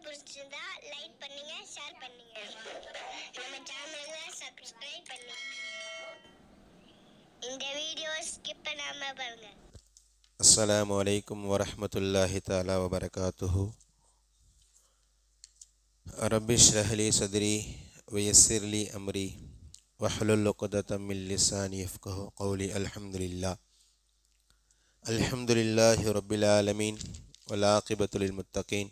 பிடிச்சிருந்தா லைக் பண்ணுங்க, ஷேர் பண்ணுங்க. நம்ம சேனலை சப்ஸ்கிரைப் பண்ணுங்க. இந்த வீடியோ ஸ்கிப் பண்ணாம பாருங்க. அஸ்ஸலாமு அலைக்கும் வரஹ்மத்துல்லாஹி தஆலா வபரகாத்துஹு. ரப்பி ஷ்ரஹ் லி சத்ரி வயஸ்ஸிர் லி அம்ரி வஹ்லுல் உக்ததம் மின் லிசானி யஃப்கஹு கௌலி. அல்ஹம்துலில்லாஹி ரப்பில் ஆலமீன் வல் ஆகிபத்து லில் முத்தகீன்.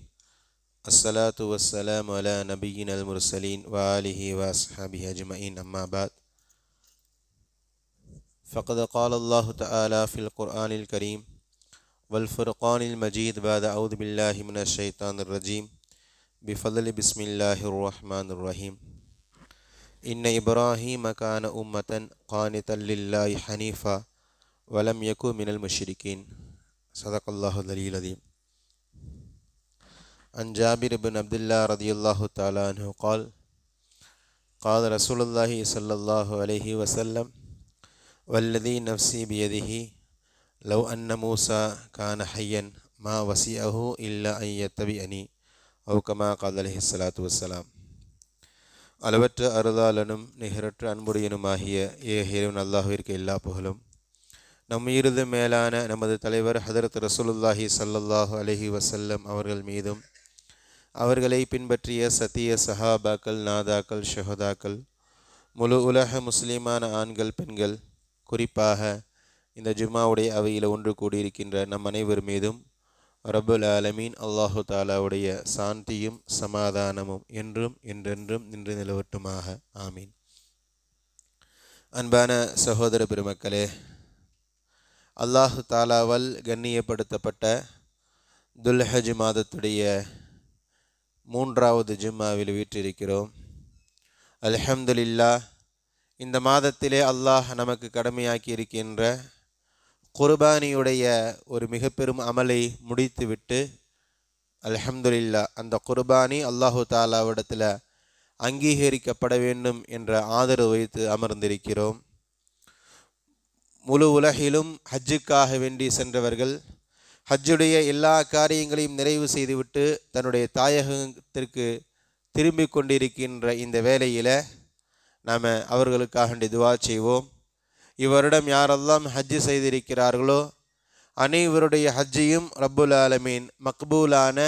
அஸ்ஸலாத்து வஸ்ஸலாமு அலா நபிய்யினல் முர்ஸலீன் வ ஆலிஹி வ அஸ்ஹாபிஹி அஜ்மஈன். அம்மா பஅத். ஃபகத் क़ால அல்லாஹு தஆலா ஃபில் குர்ஆனில் கரீம் والفرقان المجيد بعد أعوذ بالله من الشيطان الرجيم بفضل بسم الله الرحمن الرحيم إن إبراهيم كان أمة قانتا لله حنيفا ولم يكن من المشركين. صدق الله العلي العظيم. عن جابر بن عبد الله رضي الله تعالى عنه قال قال رسول الله صلى الله عليه وسلم والذي نفسي بيده لو أن موسى كان حيا ما وسعه إلا أن يتبعني أو كما قال عليه الصلاة والسلام. அளவற்ற அருளாளனும் நிகரற்ற அன்புடையனுமாகிய இறைவன் அல்லாஹ்விற்கு எல்லா புகழும். நம் மீது மேலான நமது தலைவர் ஹதரத் ரசூலுல்லாஹி ஸல்லல்லாஹு அலைஹி வஸல்லம் அவர்கள் மீதும் அவர்களை பின்பற்றிய சத்திய சஹாபாக்கள், நாதாக்கள், ஷஹதாக்கள், முழு உலக முஸ்லிமான ஆண்கள், பெண்கள், குறிப்பாக இந்த ஜும்மாவுடைய அவையில் ஒன்று கூடியிருக்கின்ற நம் அனைவர் மீதும் ரப்புல் ஆலமீன் அல்லாஹு தாலாவுடைய சாந்தியும் சமாதானமும் என்றும் என்றென்றும் நின்று நிலவட்டுமாக. ஆமீன். அன்பான சகோதர பெருமக்களே, அல்லாஹு தாலாவால் கண்ணியப்படுத்தப்பட்ட துல்ஹஜ் மாதத்துடைய 3வது ஜும்மாவில் வீற்றிருக்கிறோம். அல்ஹம்துலில்லாஹ். இந்த மாதத்திலே அல்லாஹ் நமக்கு கடமையாக்கி இருக்கின்ற குர்பானியுடைய ஒரு மிக பெரும் அமலை முடித்துவிட்டு அல்ஹம்துலில்லாஹ் அந்த குர்பானி அல்லாஹு தாலாவிடத்தில் அங்கீகரிக்கப்பட வேண்டும் என்ற ஆதரவு வைத்து அமர்ந்திருக்கிறோம். முழு உலகிலும் ஹஜ்ஜுக்காக வேண்டி சென்றவர்கள் ஹஜ்ஜுடைய எல்லா காரியங்களையும் நிறைவு செய்துவிட்டு தன்னுடைய தாயகத்திற்கு திரும்பி கொண்டிருக்கின்ற இந்த வேளையில் நாம் அவர்களுக்காக துவா செய்வோம். இவரிடம் யாரெல்லாம் ஹஜ்ஜு செய்திருக்கிறார்களோ அனைவருடைய ஹஜ்ஜையும் ரப்புல் ஆலமீன் மக்பூலான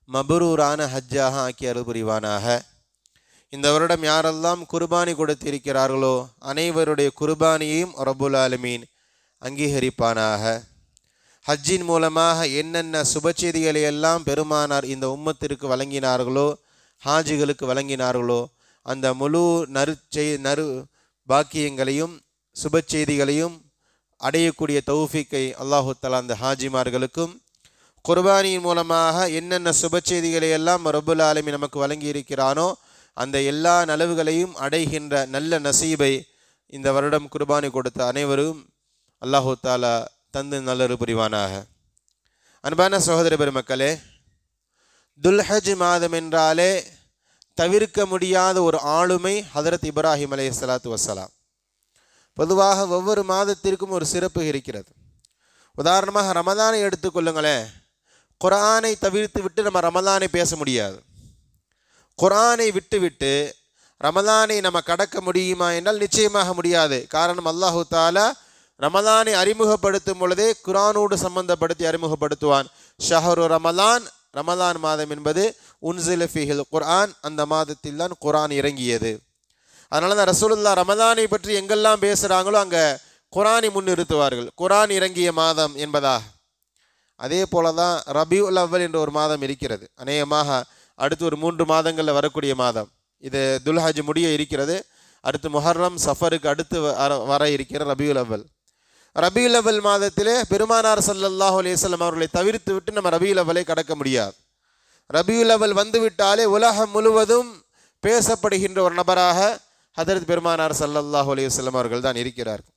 மபரூரான ஹஜ்ஜாக ஆக்கி அருள் புரிவானாக. இந்த வருடம் யாரெல்லாம் குர்பானி கொடுத்திருக்கிறார்களோ அனைவருடைய குர்பானியையும் ரப்புல் ஆலமீன் அங்கீகரிப்பானாக. ஹஜ்ஜின் மூலமாக என்னென்ன சுபச்செய்திகளை எல்லாம் பெருமானார் இந்த உம்மத்திற்கு வழங்கினார்களோ, ஹாஜிகளுக்கு வழங்கினார்களோ, அந்த முழு நறு பாக்கியங்களையும் சுப செய்திகளையும் அடையக்கூடிய தௌஃபீக்கை அல்லாஹு தஆலா அந்த ஹாஜிமார்களுக்கும், குர்பானியின் மூலமாக என்னென்ன சுப செய்திகளை எல்லாம் ரப்புல் ஆலமீன் நமக்கு வழங்கி இருக்கிறானோ அந்த எல்லா நலவுகளையும் அடைகின்ற நல்ல நசீபை இந்த வருடம் குர்பானி கொடுத்த அனைவரும் அல்லாஹு தஆலா தந்து நல்லரு புரிவானாக. அன்பான சகோதர பெருமக்களே, துல்ஹஜ் மாதம் என்றாலே தவிர்க்க முடியாத ஒரு ஆளுமை ஹதரத் இப்ராஹிம் அலைஹிஸ்ஸலாத்து வஸ்ஸலாம். பொதுவாக ஒவ்வொரு மாதத்திற்கும் ஒரு சிறப்பு இருக்கிறது. உதாரணமாக ரமதானை எடுத்துக்கொள்ளுங்களேன். குர்ஆனை தவிர்த்து விட்டு நம்ம ரமதானை பேச முடியாது. குர்ஆனை விட்டுவிட்டு ரமதானை நம்ம கடக்க முடியுமா என்றால் நிச்சயமாக முடியாது. காரணம், அல்லாஹு தஆலா ரமதானை அறிமுகப்படுத்தும் பொழுதே குர்ஆனோடு சம்பந்தப்படுத்தி அறிமுகப்படுத்துவான். ஷஹரு ரமலான், ரமலான் மாதம் என்பது உன்சில ஃபீஹில் குர்ஆன், அந்த மாதத்தில் தான் குர்ஆன் இறங்கியது. அதனால தான் ரசூலுல்லாஹ் ரமதானை பற்றி எங்கெல்லாம் பேசுகிறாங்களோ அங்கே குர்ஆனை முன்னிறுத்துவார்கள், குர்ஆன் இறங்கிய மாதம் என்பதாக. அதே போல தான் ரபியுல் அவ்வல் என்ற ஒரு மாதம் இருக்கிறது. அநேகமாக அடுத்து ஒரு 3 மாதங்களில் வரக்கூடிய மாதம். இது துல்ஹஜ் முடிய இருக்கிறது. அடுத்து முஹர்ரம், சஃபருக்கு அடுத்து வர இருக்கிற ரபியுல் அவ்வல். ரபியுல் அவ்வல் மாதத்திலே பெருமானார் ஸல்லல்லாஹு அலைஹி வஸல்லம் அவர்களை தவிர்த்து விட்டு நம்ம ரபியுல் அவ்வலை கடக்க முடியாது. ரபியுல் அவ்வல் வந்துவிட்டாலே உலகம் முழுவதும் பேசப்படுகின்ற ஒரு நபராக ஹதரத் பெருமானார் ஸல்லல்லாஹு அலைஹி வஸல்லம் அவர்கள் தான் இருக்கிறார்கள்.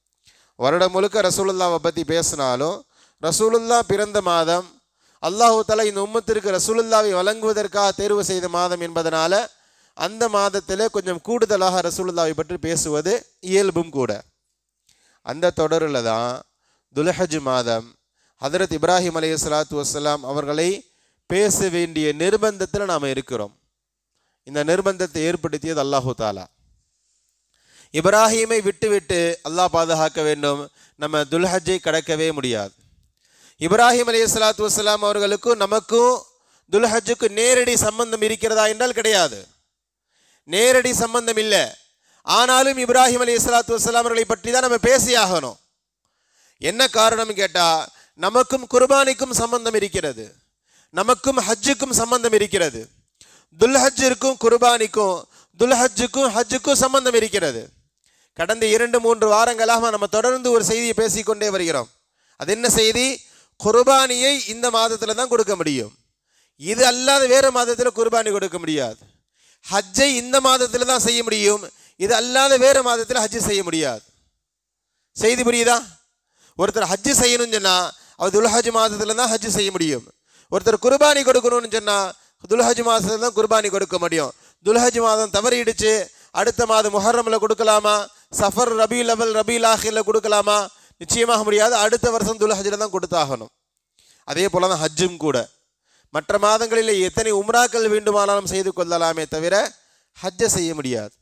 வருடம் முழுக்க ரசூலுல்லாவை பற்றி பேசினாலும் ரசூலுல்லா பிறந்த மாதம், அல்லாஹு தஆலா இந்த உம்மத்திற்கு ரசூலுல்லாவை வழங்குவதற்காக தேர்வு செய்த மாதம் என்பதனால அந்த மாதத்திலே கொஞ்சம் கூடுதலாக ரசூலுல்லாவை பற்றி பேசுவது இயல்பும் கூட. அந்த தொடரில் தான் துல்ஹஜ் மாதம் ஹதரத் இப்ராஹிம் அலைஹிஸ்ஸலாத்து வஸ்ஸலாம் அவர்களை பேச வேண்டிய நிர்பந்தத்தில் நாம் இருக்கிறோம். இந்த நிர்பந்தத்தை ஏற்படுத்தியது அல்லாஹு தாலா. இப்ராஹீமை விட்டு அல்லாஹ் பாதுகாக்க வேண்டும், நம்ம துல்ஹஜ்ஜை கடக்கவே முடியாது. இப்ராஹிம் அலைஹிஸ்ஸலாத்து வஸ்ஸலாம் அவர்களுக்கும் நமக்கும் துல்ஹஜ்ஜுக்கு நேரடி சம்பந்தம் இருக்கிறதா என்றால் கிடையாது, நேரடி சம்பந்தம் இல்லை. ஆனாலும் இப்ராஹிம் அலைஹிஸ்ஸலாத்து வஸ்ஸலாம் அவர்களை பற்றி தான் நம்ம பேசியாகணும். என்ன காரணம் கேட்டால், நமக்கும் குர்பானிக்கும் சம்பந்தம் இருக்கிறது, நமக்கும் ஹஜ்ஜுக்கும் சம்பந்தம் இருக்கிறது. துல்ஹஜ்ஜிற்கும் குர்பானிக்கும், துல்ஹஜ்ஜுக்கும் ஹஜ்ஜுக்கும் சம்பந்தம் இருக்கிறது. கடந்த 2-3 வாரங்களாக நம்ம தொடர்ந்து ஒரு செய்தியை பேசிக்கொண்டே வருகிறோம். அது என்ன செய்தி? குர்பானியை இந்த மாதத்தில் தான் கொடுக்க முடியும், இது அல்லாத வேறு மாதத்தில் குர்பானி கொடுக்க முடியாது. ஹஜ்ஜை இந்த மாதத்தில் தான் செய்ய முடியும், இது அல்லாத வேறு மாதத்தில் ஹஜ்ஜு செய்ய முடியாது. செய்தி புரியுதா? ஒருத்தர் ஹஜ்ஜு செய்யணும்னு சொன்னால் அவர் துல்ஹஜ் மாதத்தில் தான் ஹஜ்ஜு செய்ய முடியும். ஒருத்தர் குர்பானி கொடுக்கணும்னு சொன்னால் துல்ஹஜ் மாதத்தில் தான் குர்பானி கொடுக்க முடியும். துல்ஹஜ் மாதம் தவறிடுச்சு, அடுத்த மாதம் முஹர்ரமில் கொடுக்கலாமா, சஃபர் ரபீல் அவல் ரபீல் ஆஹிரில் கொடுக்கலாமா? நிச்சயமாக முடியாது. அடுத்த வருஷம் துல்ஹஜ்ல தான் கொடுத்தாகணும். அதே போல தான் ஹஜ்ஜும் கூட. மற்ற மாதங்களில் எத்தனை உம்ராக்கள் வேண்டுமானாலும் செய்து கொள்ளலாமே தவிர ஹஜ்ஜை செய்ய முடியாது.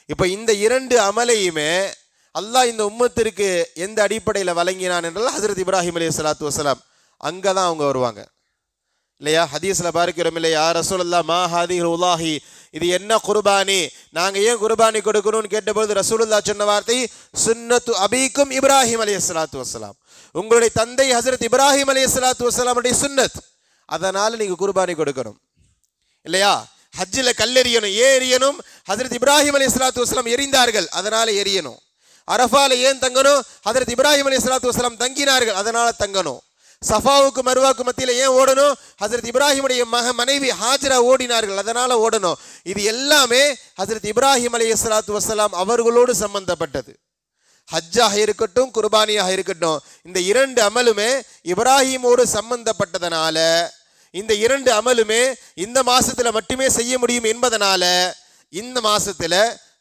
இப்போ இந்த 2 அமலையுமே அல்லாஹ் இந்த உம்மத்திற்கு எந்த அடிப்படையில் வழங்கினான் என்றால் ஹஜ்ரத் இப்ராஹிம் அலைஹிஸ்ஸலாத்து வஸ்ஸலாம் அங்கே தான் அவங்க வருவாங்க இல்லையா? ஹதீஸில் பார்க்கிறோம் இல்லையா, ரசூலுல்லாஹ் மா ஹாதிஹில் உலாஹி, இது என்ன குர்பானி, நாங்கள் ஏன் குர்பானி கொடுக்கணும்னு கேட்டபோது ரசூலுல்லாஹ் சொன்ன வார்த்தை சுன்னத்து அபீக்கும் இப்ராஹிம் அலைஹிஸ்ஸலாத்து வஸ்ஸலாம், உங்களுடைய தந்தை ஹஜ்ரத் இப்ராஹிம் அலைஹிஸ்ஸலாத்து வஸ்ஸலாமுடைய சுன்னத், அதனால் நீங்கள் குர்பானி கொடுக்கணும் இல்லையா? ஹஜ்ஜில் கல்லெறியணும், ஏன் எறியணும்? ஹஜ்ரத் இப்ராஹிம் அலைஹிஸ்ஸலாத்து வஸ்ஸலாம் எறிந்தார்கள், அதனால் எறியணும். அரஃபால ஏன் தங்கணும்? ஹஜ்ரத் இப்ராஹிம் அலைஹிஸ்ஸலாத்து வஸ்ஸலாம் தங்கினார்கள், அதனால் தங்கணும். சஃபாவுக்கு மருவாக்கு மத்தியில் ஏன் ஓடணும்? ஹஜ்ரத் இப்ராஹிமுடைய மனைவி ஹாஜரா ஓடினார்கள், அதனால ஓடணும். இது எல்லாமே ஹஜ்ரத் இப்ராஹிம் அலைஹிஸ்ஸலாத்து வஸ்ஸலாம் அவர்களோடு சம்பந்தப்பட்டது. ஹஜ்ஜாக இருக்கட்டும், குர்பானியாக இருக்கட்டும், இந்த 2 அமலுமே இப்ராஹிமோடு சம்பந்தப்பட்டதனால, இந்த 2 அமலுமே இந்த மாசத்துல மட்டுமே செய்ய முடியும் என்பதனால இந்த மாசத்துல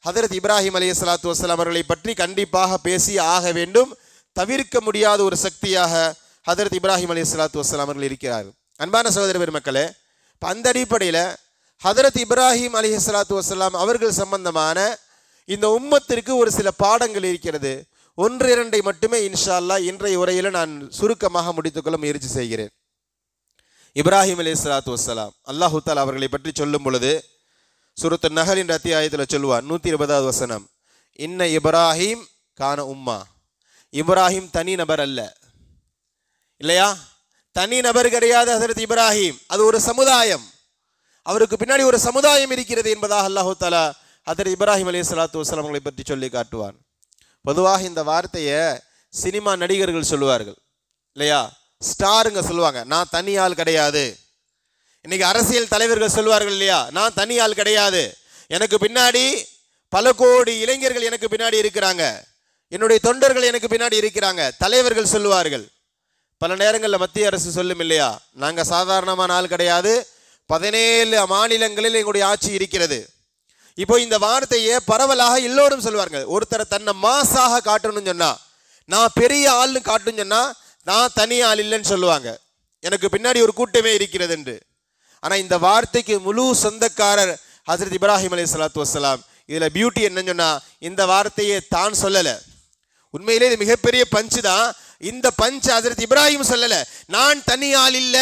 ஹஜ்ரத் இப்ராஹிம் அலைஹிஸ்ஸலாத்து வஸ்ஸலாம் அவர்களை பற்றி கண்டிப்பாக பேசி ஆக வேண்டும். தவிர்க்க முடியாத ஒரு சக்தியாக ஹஜ்ரத் இப்ராஹிம் அலைஹிஸ்ஸலாத்து வஸ்ஸலாம் அவர்கள் இருக்கிறார்கள். அன்பான சகோதர பெருமக்களே, இப்போ அந்த அடிப்படையில் ஹஜ்ரத் இப்ராஹிம் அலைஹிஸ்ஸலாத்து வஸ்ஸலாம் அவர்கள் சம்பந்தமான இந்த உம்மத்திற்கு ஒரு சில பாடங்கள் இருக்கிறது. 1-2 மட்டுமே இன்ஷா அல்லாஹ் இன்றைய உரையில் நான் சுருக்கமாக முடித்துக்கொள்ள முயற்சி செய்கிறேன். இப்ராஹிம் அலைஹிஸ்ஸலாத்து வஸ்ஸலாம் அல்லாஹு தஆலா அவர்களை பற்றி சொல்லும் பொழுது சூரத்து நஹல் என்ற அத்தியாயத்தில் சொல்லுவார், 120வது வசனம், இன்ன இப்ராஹிம் கான உம்மா, இப்ராஹிம் தனி நபர் அல்ல இல்லையா? தனி நபர் கிடையாது ஹஜ்ரத் இப்ராஹிம், அது ஒரு சமுதாயம், அவருக்கு பின்னாடி ஒரு சமுதாயம் இருக்கிறது என்பதாக அல்லாஹு தஆலா ஹஜ்ரத் இப்ராஹிம் அலைஹிஸ்ஸலாத்து வஸ்ஸலாம் அவர்களை பற்றி சொல்லி காட்டுவான். பொதுவாக இந்த வார்த்தையை சினிமா நடிகர்கள் சொல்லுவார்கள் இல்லையா? ஸ்டாருங்க சொல்லுவாங்க, நான் தனி ஆள் கிடையாது. இன்னைக்கு அரசியல் தலைவர்கள் சொல்லுவார்கள் இல்லையா, நான் தனி ஆள் கிடையாது, எனக்கு பின்னாடி பல கோடி இளைஞர்கள் எனக்கு பின்னாடி இருக்கிறாங்க, என்னுடைய தொண்டர்கள் எனக்கு பின்னாடி இருக்கிறாங்க. தலைவர்கள் சொல்லுவார்கள். பல நேரங்களில் மத்திய அரசு சொல்லும் இல்லையா, நாங்கள் சாதாரணமான ஆள் கிடையாது, 17 மாநிலங்களில் எங்களுடைய ஆட்சி இருக்கிறது. இப்போ இந்த வார்த்தையை பரவலாக எல்லோரும் சொல்வார்கள். ஒருத்தரை தன்னை மாசாக காட்டணும்னு சொன்னா, நான் பெரிய ஆள்னு காட்டணும்னு சொன்னா, நான் தனி ஆள் இல்லைன்னு சொல்லுவாங்க, எனக்கு பின்னாடி ஒரு கூட்டமே இருக்கிறது என்று. ஆனால் இந்த வார்த்தைக்கு முழு சொந்தக்காரர் ஹஜ்ரத் இப்ராஹிம் அலைஹிஸ்ஸலாத்து வஸ்ஸலாம். இதில் பியூட்டி என்னன்னு சொன்னா, இந்த வார்த்தையை தான் சொல்லலை, உண்மையிலே இது மிகப்பெரிய பஞ்சு தான். இந்த பஞ்ச் ஹஜ்ரத் இப்ராஹிம் சொல்லல, நான் தனி ஆள் இல்ல,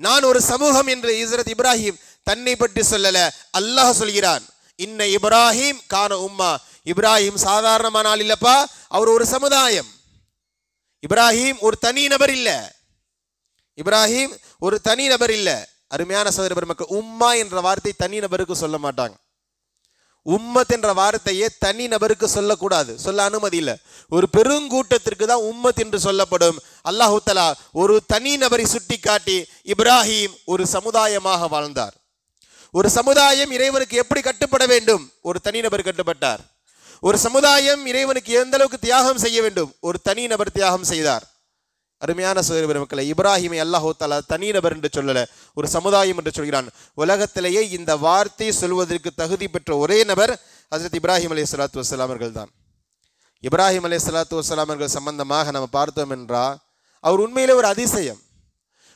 நான் ஒரு சமூகம் என்று ஹஜ்ரத் இப்ராஹிம் தன்னை பற்றி சொல்லல, அல்லாஹ் சொல்கிறான், இன்ன இப்ராஹிம் கான உம்மா, இப்ராஹிம் சாதாரணமான ஆள் இல்லப்பா, அவர் ஒரு சமுதாயம். இப்ராஹிம் ஒரு தனி நபர் இல்ல, இப்ராஹிம் ஒரு தனி நபர் இல்ல. அருமையான சகோதர பெருமக்கள், உம்மா என்ற வார்த்தை தனி நபருக்கு சொல்ல மாட்டாங்க. உம்மத் என்ற வார்த்தையை தனி நபருக்கு சொல்லக்கூடாது, சொல்ல அனுமதி இல்லை. ஒரு பெருங்கூட்டத்திற்கு தான் உம்மத் என்று சொல்லப்படும். அல்லாஹு தஆலா ஒரு தனி நபரை சுட்டி காட்டி இப்ராஹிம் ஒரு சமுதாயமாக வாழ்ந்தார். ஒரு சமுதாயம் இறைவனுக்கு எப்படி கட்டுப்பட வேண்டும், ஒரு தனிநபர் கட்டுப்பட்டார். ஒரு சமுதாயம் இறைவனுக்கு எந்த அளவுக்கு தியாகம் செய்ய வேண்டும், ஒரு தனி நபர் தியாகம் செய்தார். அருமையான சகோதர பெருமக்களே, இப்ராஹிமை அல்லாஹ் தஆலா தனிநபர் என்று சொல்லல, ஒரு சமுதாயம் என்று சொல்கிறான். உலகத்திலேயே இந்த வார்த்தை சொல்வதற்கு தகுதி பெற்ற ஒரே நபர் ஹஜ்ரத் இப்ராஹிம் அலைஹிஸ்ஸலாத்து வஸ்ஸலாம் அவர்கள் தான். இப்ராஹிம் அலைஹிஸ்ஸலாத்து வஸ்ஸலாம் அவர்கள் சம்பந்தமாக நம்ம பார்த்தோம் என்றால், அவர் உண்மையிலே ஒரு அதிசயம்.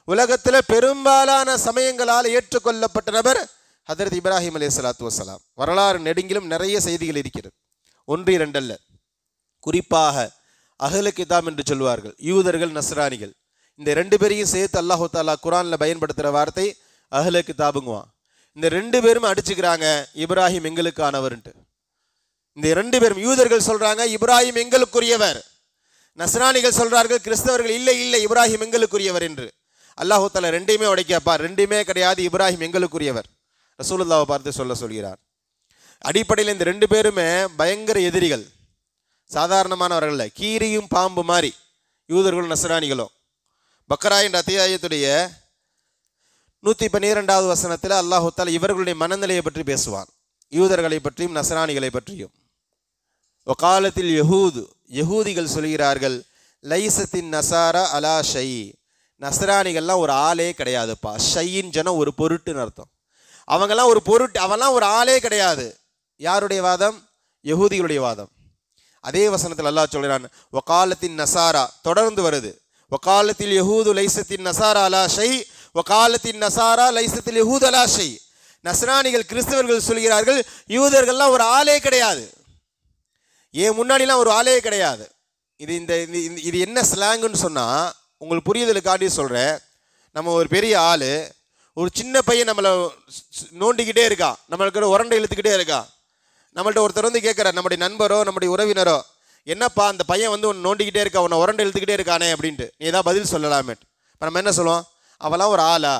உலகத்தில் பெரும்பாலான சமயங்களால் ஏற்றுக்கொள்ளப்பட்ட நபர் ஹதரத் இப்ராஹிம் அலைஹிஸ்ஸலாத்து வஸ்ஸலாம். வரலாறு நெடுங்கிலும் நிறைய செய்திகள் இருக்கிறது, ஒன்று இரண்டல்ல. குறிப்பாக அஹ்ல கிதாப் என்று சொல்வார்கள், யூதர்கள் நஸ்ரானிகள். இந்த ரெண்டு பேரையும் சேர்த்து அல்லாஹு தாலா குரானில் பயன்படுத்துகிற வார்த்தை அஹ்ல கிதாபுங்குவான். இந்த ரெண்டு பேரும் அடிச்சுக்கிறாங்க இப்ராஹிம் எங்களுக்கானவர்ன்ட்டு. இந்த ரெண்டு பேரும், யூதர்கள் சொல்றாங்க இப்ராஹிம் எங்களுக்குரியவர், நஸ்ரானிகள் சொல்றார்கள், கிறிஸ்தவர்கள் இல்லை இல்லை இப்ராஹிம் எங்களுக்குரியவர் என்று. அல்லாஹு தாலா ரெண்டையுமே உடைக்கப்பா, ரெண்டுமே கிடையாது, இப்ராஹிம் எங்களுக்குரியவர். ரசூலுல்லாஹ்வை பார்த்து சொல்கிறார். அடிப்படையில் இந்த ரெண்டு பேருமே பயங்கர எதிரிகள், சாதாரணமானவர்கள், கீரியும் பாம்பு மாதிரி யூதர்களும் நஸ்ரானிகளும். பக்ரா என்ற அத்தியாயத்துடைய 112வது வசனத்தில் அல்லாஹு தஆலா இவர்களுடைய மனநிலையை பற்றி பேசுவான், யூதர்களை பற்றியும் நஸ்ரானிகளை பற்றியும். வகாலத்தில் யஹூதிகள் சொல்கிறார்கள், லைசத்தின் நசாரா அலா ஷை, நஸ்ரானிகள்லாம் ஒரு ஆளே கிடையாதுப்பா. ஷையின் ஜனம் ஒரு பொருட்டுன்னு அர்த்தம். அவங்கெல்லாம் ஒரு பொருட்டு, அவெல்லாம் ஒரு ஆளே கிடையாது. யாருடைய வாதம்? யஹூதிகளுடைய வாதம். அதே வசனத்தில் அல்லாஹ் சொல்கிறான், வகாலத்தின் நசாரா, தொடர்ந்து வருது, வகாலத்தில் யஹூது லைசத்தின் நசாரா அலா ஷை, வகாலத்தின் நசாரா லைசத்தில் யஹூது அலா ஷை. நஸ்ரானிகள் கிறிஸ்தவர்கள் சொல்கிறார்கள் யூதர்கள்லாம் ஒரு ஆளே கிடையாது, ஏன் முன்னாடிலாம் ஒரு ஆளே கிடையாது. இது என்ன ஸ்லாங்குன்னு சொன்னால் உங்களுக்கு புரியுதலுக்காண்டி சொல்கிறேன். நம்ம ஒரு பெரிய ஆள், ஒரு சின்ன பையன் நம்மளை நோண்டிக்கிட்டே இருக்கான், நம்மளுக்கு உரண்டை இழுத்துக்கிட்டே இருக்கான். நம்மள்ட்ட ஒருத்தர் வந்து கேட்குறார், நம்முடைய நண்பரோ நம்முடைய உறவினரோ, என்னப்பா அந்த பையன் வந்து உன்னை நோண்டிக்கிட்டே இருக்கா, உன்னை உரண்டை இழுத்துக்கிட்டே இருக்கானே அப்படின்ட்டு நீ ஏதாவது பதில் சொல்லலாமேட்டு. இப்போ நம்ம என்ன சொல்லுவோம், அவெல்லாம் ஒரு ஆளா,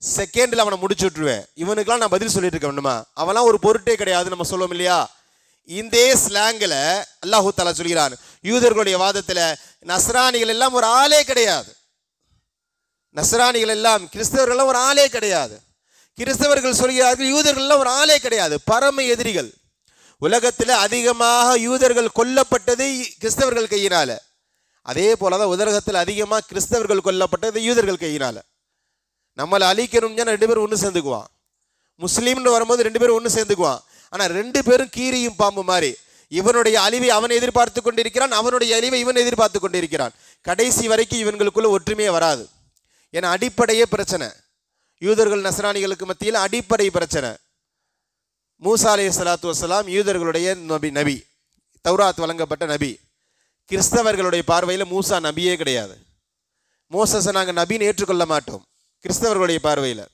செகண்டில் அவனை முடிச்சு விட்டுருவேன், இவனுக்கெல்லாம் நான் பதில் சொல்லிட்டு இருக்க வேண்டுமா, அவெல்லாம் ஒரு பொருட்டே கிடையாது நம்ம சொல்லுவோம் இல்லையா. இந்த ஸ்லாங்கில் அல்லாஹு தஆலா சொல்கிறான், யூதர்களுடைய வாதத்தில் நஸ்ரானிகள் எல்லாம் ஒரு ஆளே கிடையாது, நஸ்ரானிகள் எல்லாம், கிறிஸ்தவர்கள் ஒரு ஆளே கிடையாது. கிறிஸ்தவர்கள் சொல்கிறார்கள் யூதர்கள்லாம் ஒரு ஆளே கிடையாது, பரம எதிரிகள். உலகத்தில் அதிகமாக யூதர்கள் கொல்லப்பட்டது கிறிஸ்தவர்கள் கையினால, அதே போலதான் உலகத்தில் அதிகமாக கிறிஸ்தவர்கள் கொல்லப்பட்டது யூதர்கள் கையினால. நம்மளை அழிக்கணும்னு ரெண்டு பேரும் ஒன்று சேர்ந்துக்குவான், முஸ்லீம்னு வரும்போது ரெண்டு பேரும் ஒன்று சேர்ந்துக்குவான். ஆனால் ரெண்டு பேரும் கீரியும் பாம்பு மாதிரி, இவனுடைய அழிவை அவன் எதிர்பார்த்து கொண்டிருக்கிறான், அவனுடைய அழிவை இவன் எதிர்பார்த்து கொண்டிருக்கிறான். கடைசி வரைக்கும் இவங்களுக்குள்ள ஒற்றுமையே வராது. ஏன்னா அடிப்படையே பிரச்சனை, யூதர்கள் நஸ்ரானிகளுக்கு மத்தியில் அடிப்படை பிரச்சனை. மூசா அலைஹிஸ்ஸலாத்து வஸ்ஸலாம் யூதர்களுடைய நபி, தௌராத் வழங்கப்பட்ட நபி. கிறிஸ்தவர்களுடைய பார்வையில் மூசா நபியே கிடையாது. மோசஸை நாங்கள் நபின்னு ஏற்றுக்கொள்ள மாட்டோம். கிறிஸ்தவர்களுடைய பார்வையில்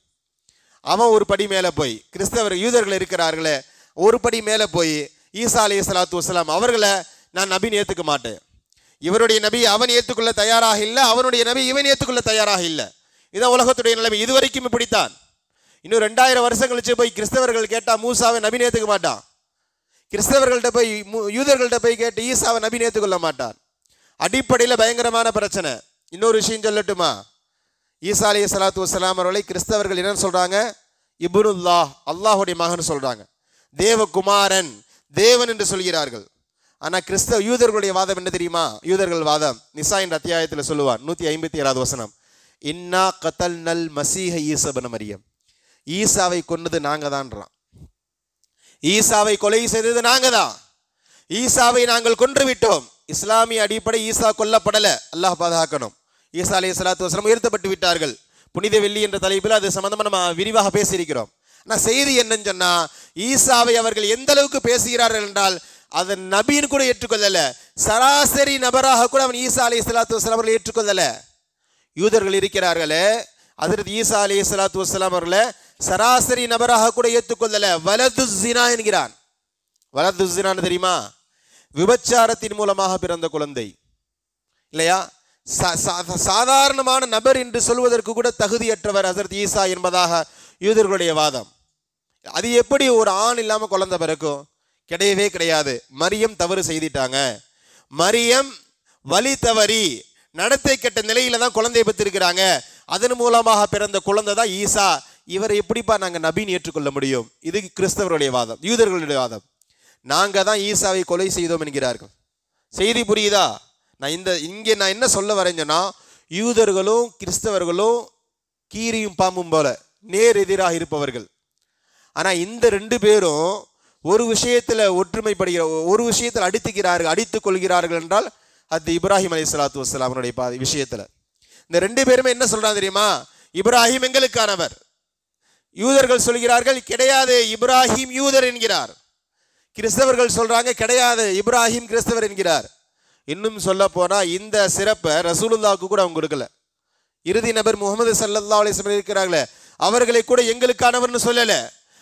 அவன் ஒரு படி மேலே போய், யூதர்கள் இருக்கிறார்களே ஒரு படி மேலே போய் ஈசா அலைஹிஸ்ஸலாத்து வஸ்ஸலாம் அவர்களை நான் நபின்னு ஏற்றுக்க மாட்டேன். இவருடைய நபி அவன் ஏற்றுக்கொள்ள தயாராக இல்லை, அவனுடைய நபி இவன் ஏற்றுக்கொள்ள தயாராக இல்லை. இதான் உலகத்துடைய நிலைமை, இதுவரைக்கும் இப்படித்தான். இன்னும் 2000 வருஷம் கழிச்சு போய் கிறிஸ்தவர்கள் கேட்டால் மூசாவை நபின்னு ஏற்றுக்க மாட்டான், கிறிஸ்தவர்கள்ட்ட போய் யூதர்கள்ட்ட போய் கேட்டு ஈசாவை நபின்னு ஏற்றுக்கொள்ள மாட்டான். அடிப்படையில் பயங்கரமான பிரச்சனை. இன்னொரு விஷயம் சொல்லட்டுமா, ஈசா அலைஹிஸ்ஸலாத்து வஸ்ஸலாம் அவர்களை கிறிஸ்தவர்கள் என்னன்னு சொல்கிறாங்க, இப்னுல்லாஹ், அல்லாஹுடைய மகன் சொல்கிறாங்க, தேவகுமாரன், தேவன் என்று சொல்கிறார்கள். ஆனால் யூதர்களுடைய வாதம் என்ன தெரியுமா? யூதர்கள் வாதம் நிசா என்ற அத்தியாயத்தில் சொல்லுவார், 157வது வசனம், இன்னா கத்தல்னல் மசீஹ ஈஸா இப்னு மரியம், ஈசாவை கொன்னது நாங்க தான்றான், ஈசாவை கொலை செய்தது நாங்க தான், ஈசாவை நாங்கள் கொன்று விட்டோம். இஸ்லாமிய அடிப்படை ஈசா கொல்லப்படலை, அல்லாஹ் பாதுகாக்கணும். ஈசா அலைஹிஸ்ஸலாத்து வஸ்ஸலாம் உயர்த்தப்பட்டு விட்டார்கள். புனித வெள்ளி என்ற தலைப்பில் அது சம்பந்தமாக நம்ம விரிவாக பேசியிருக்கிறோம். ஆனால் செய்தி என்னன்னு சொன்னால், ஈசாவை அவர்கள் எந்த அளவுக்கு பேசுகிறார்கள் என்றால் அதை நபின்னு கூட ஏற்றுக்கொள்ளலை, சராசரி நபராக கூட அவன் ஈசா அலைஹிஸ்ஸலாத்து வஸ்ஸலாம் அவர்கள் ஏற்றுக்கொள்ளலை. யூதர்கள் இருக்கிறார்களே, ஹஜ்ரத் ஈசா அலைஹிஸ்ஸலாத்து வஸ்ஸலாம் அவர்களை சராசரி நபராக கூட ஏற்றுக்கொள்ளலை. வலது ஜினா என்கிறான். வலது ஜினான்னு தெரியுமா? விபச்சாரத்தின் மூலமாக பிறந்த குழந்தை இல்லையா? சாதாரணமான நபர் என்று சொல்வதற்கு கூட தகுதியற்றவர் ஹஜ்ரத் ஈசா என்பதாக யூதர்களுடைய வாதம். அது எப்படி ஒரு ஆண் இல்லாமல் குழந்தை பிறக்கும்? கிடையவே கிடையாது. மரியம் தவறு செய்துட்டாங்க, மரியம் வழி தவறி நடத்தை கெட்ட நிலையில தான் குழந்தையை பெற்றிருக்கிறாங்க, அதன் மூலமாக பிறந்த குழந்தை தான் ஈசா. இவரை எப்படிப்பா நாங்கள் நபின்னு ஏற்றுக்கொள்ள முடியும்? இது கிறிஸ்தவருடைய வாதம், யூதர்களுடைய வாதம். நாங்கள் தான் ஈசாவை கொலை செய்தோம் என்கிறார்கள். செய்தி புரியுதா? இங்கே நான் என்ன சொல்ல வரேன்னா, யூதர்களும் கிறிஸ்தவர்களும் கீரியும் பாம்பும் போல நேர் எதிராக இருப்பவர்கள். ஆனால் இந்த ரெண்டு பேரும் ஒரு விஷயத்தில் ஒற்றுமைப்படுகிற, ஒரு விஷயத்தில் அடித்துக் கொள்கிறார்கள் என்றால் அது இப்ராஹிம் அலைஹிஸ்ஸலாத்து வஸ்ஸலாமுடைய விஷயத்தில். இந்த ரெண்டு பேருமே என்ன சொல்றாங்க தெரியுமா? இப்ராஹிம் எங்களுக்கானவர். யூதர்கள் சொல்கிறார்கள் கிடையாது, இப்ராஹிம் யூதர் என்கிறார். கிறிஸ்தவர்கள் சொல்றாங்க கிடையாது, இப்ராஹிம் கிறிஸ்தவர் என்கிறார். இன்னும் சொல்ல போனா இந்த சிறப்பை ரசூலுல்லாவுக்கு கூட அவங்க கொடுக்கல. இறுதி நபர் முகமது ஸல்லல்லாஹு அலைஹி வஸல்லம் இருக்கிறார்களே, அவர்களை கூட எங்களுக்கானவர்னு சொல்லல.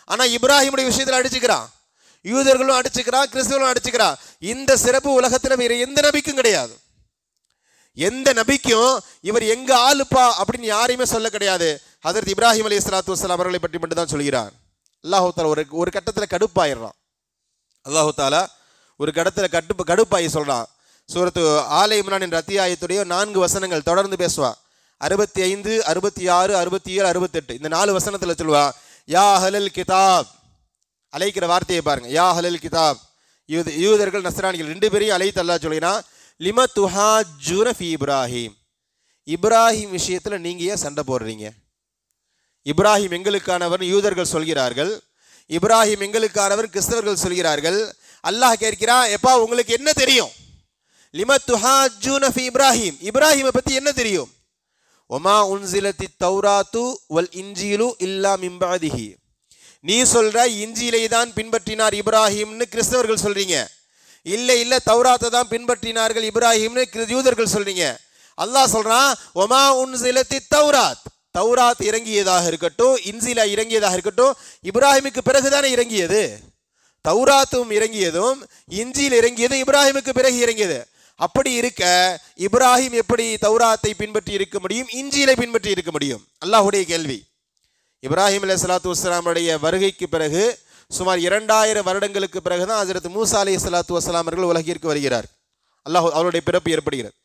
ஆனா இப்ராஹிமுடைய விஷயத்துல அடிச்சுக்கிறான், யூதர்களும் அடிச்சுக்கிறான், கிறிஸ்தவர்களும் அடிச்சுக்கிறான். இந்த சிறப்பு உலகத்துல வேற எந்த நபிக்கும் கிடையாது. எந்த நபிக்கும் இவர் எங்க ஆளுப்பா அப்படின்னு யாரையுமே சொல்ல கிடையாது. ஹதரத் இப்ராஹிம் அலைஹிஸ்ஸலாத்து வஸ்ஸலாம் அவர்களை பற்றி மட்டும் தான் சொல்கிறான். அல்லாஹ் தஆலா ஒரு கட்டத்தில் கடுப்பாயிடுறான். அல்லாஹ் தஆலா ஒரு கடத்தில் கடுப்பாகி சொல்றான். சூரத்து ஆல இம்ரான் என்ற அத்தியாயத்துடைய 4 வசனங்கள் தொடர்ந்து பேசுவான். 65, 66, 67, 68 இந்த 4 வசனத்துல சொல்லுவா, யா அஹ்லல் கிதாப், அழைக்கிற வார்த்தையை பாருங்க. யா அஹ்லல் கிதாப், யூதர்கள் நஸ்ரானிகள் ரெண்டு பேரையும் அழைத்து அல்லாஹ் சொல்கிறான், லிம துஹாஜ்ஜூன ஃபீ இப்ராஹிம், இப்ராஹிம் விஷயத்துல நீங்க ஏன் சண்டை போடுறீங்க? இப்ராஹிம் எங்களுக்கானவர் யூதர்கள் சொல்கிறார்கள், இப்ராஹிம் எங்களுக்கானவர் கிறிஸ்தவர்கள் சொல்கிறார்கள். அல்லாஹ் கேட்கிறான், எப்பா உங்களுக்கு என்ன தெரியும்? லிம துஹாஜ்ஜூன ஃபீ இப்ராஹிம், இப்ராஹிமை பத்தி என்ன தெரியும்? ஒமா உன்சிலத்தி தௌராத்து வல் இன்ஜீலு இல்லா மின் பஅதிஹி, நீ சொல்ற இன்ஜீலை தான் பின்பற்றினார் இப்ராஹிம்னு கிறிஸ்தவர்கள் சொல்றீங்க, இல்ல தௌராத்தை தான் பின்பற்றினார்கள் இப்ராஹிம்னு யூதர்கள் சொல்றீங்க. அல்லாஹ் சொல்றான், ஒமா உன்சிலத்தி தௌராத், தௌராத் இறங்கியதாக இருக்கட்டும், இன்ஜீலா இறங்கியதாக இருக்கட்டும், இப்ராஹிமுக்கு பிறகுதானே இறங்கியது. தௌராத்தும் இறங்கியதும் இன்ஜீல் இறங்கியதும் இப்ராஹிமுக்கு பிறகு இறங்கியது. அப்படி இருக்க இப்ராஹிம் எப்படி தௌராத்தை பின்பற்றி இருக்க முடியும், இன்ஜீலை பின்பற்றி இருக்க முடியும்? அல்லாஹ்வுடைய கேள்வி. இப்ராஹிம் அலைஹிஸ்ஸலாத்து வஸ்ஸலாமுடைய வருகைக்கு பிறகு சுமார் 2000 வருடங்களுக்கு பிறகுதான் ஹஜ்ரத் மூசா அலைஹிஸ்ஸலாத்து வஸ்ஸலாம் அவர்கள் உலகிற்கு வருகிறார். அல்லாஹ் அவருடைய பிறப்பு ஏற்படுகிறது.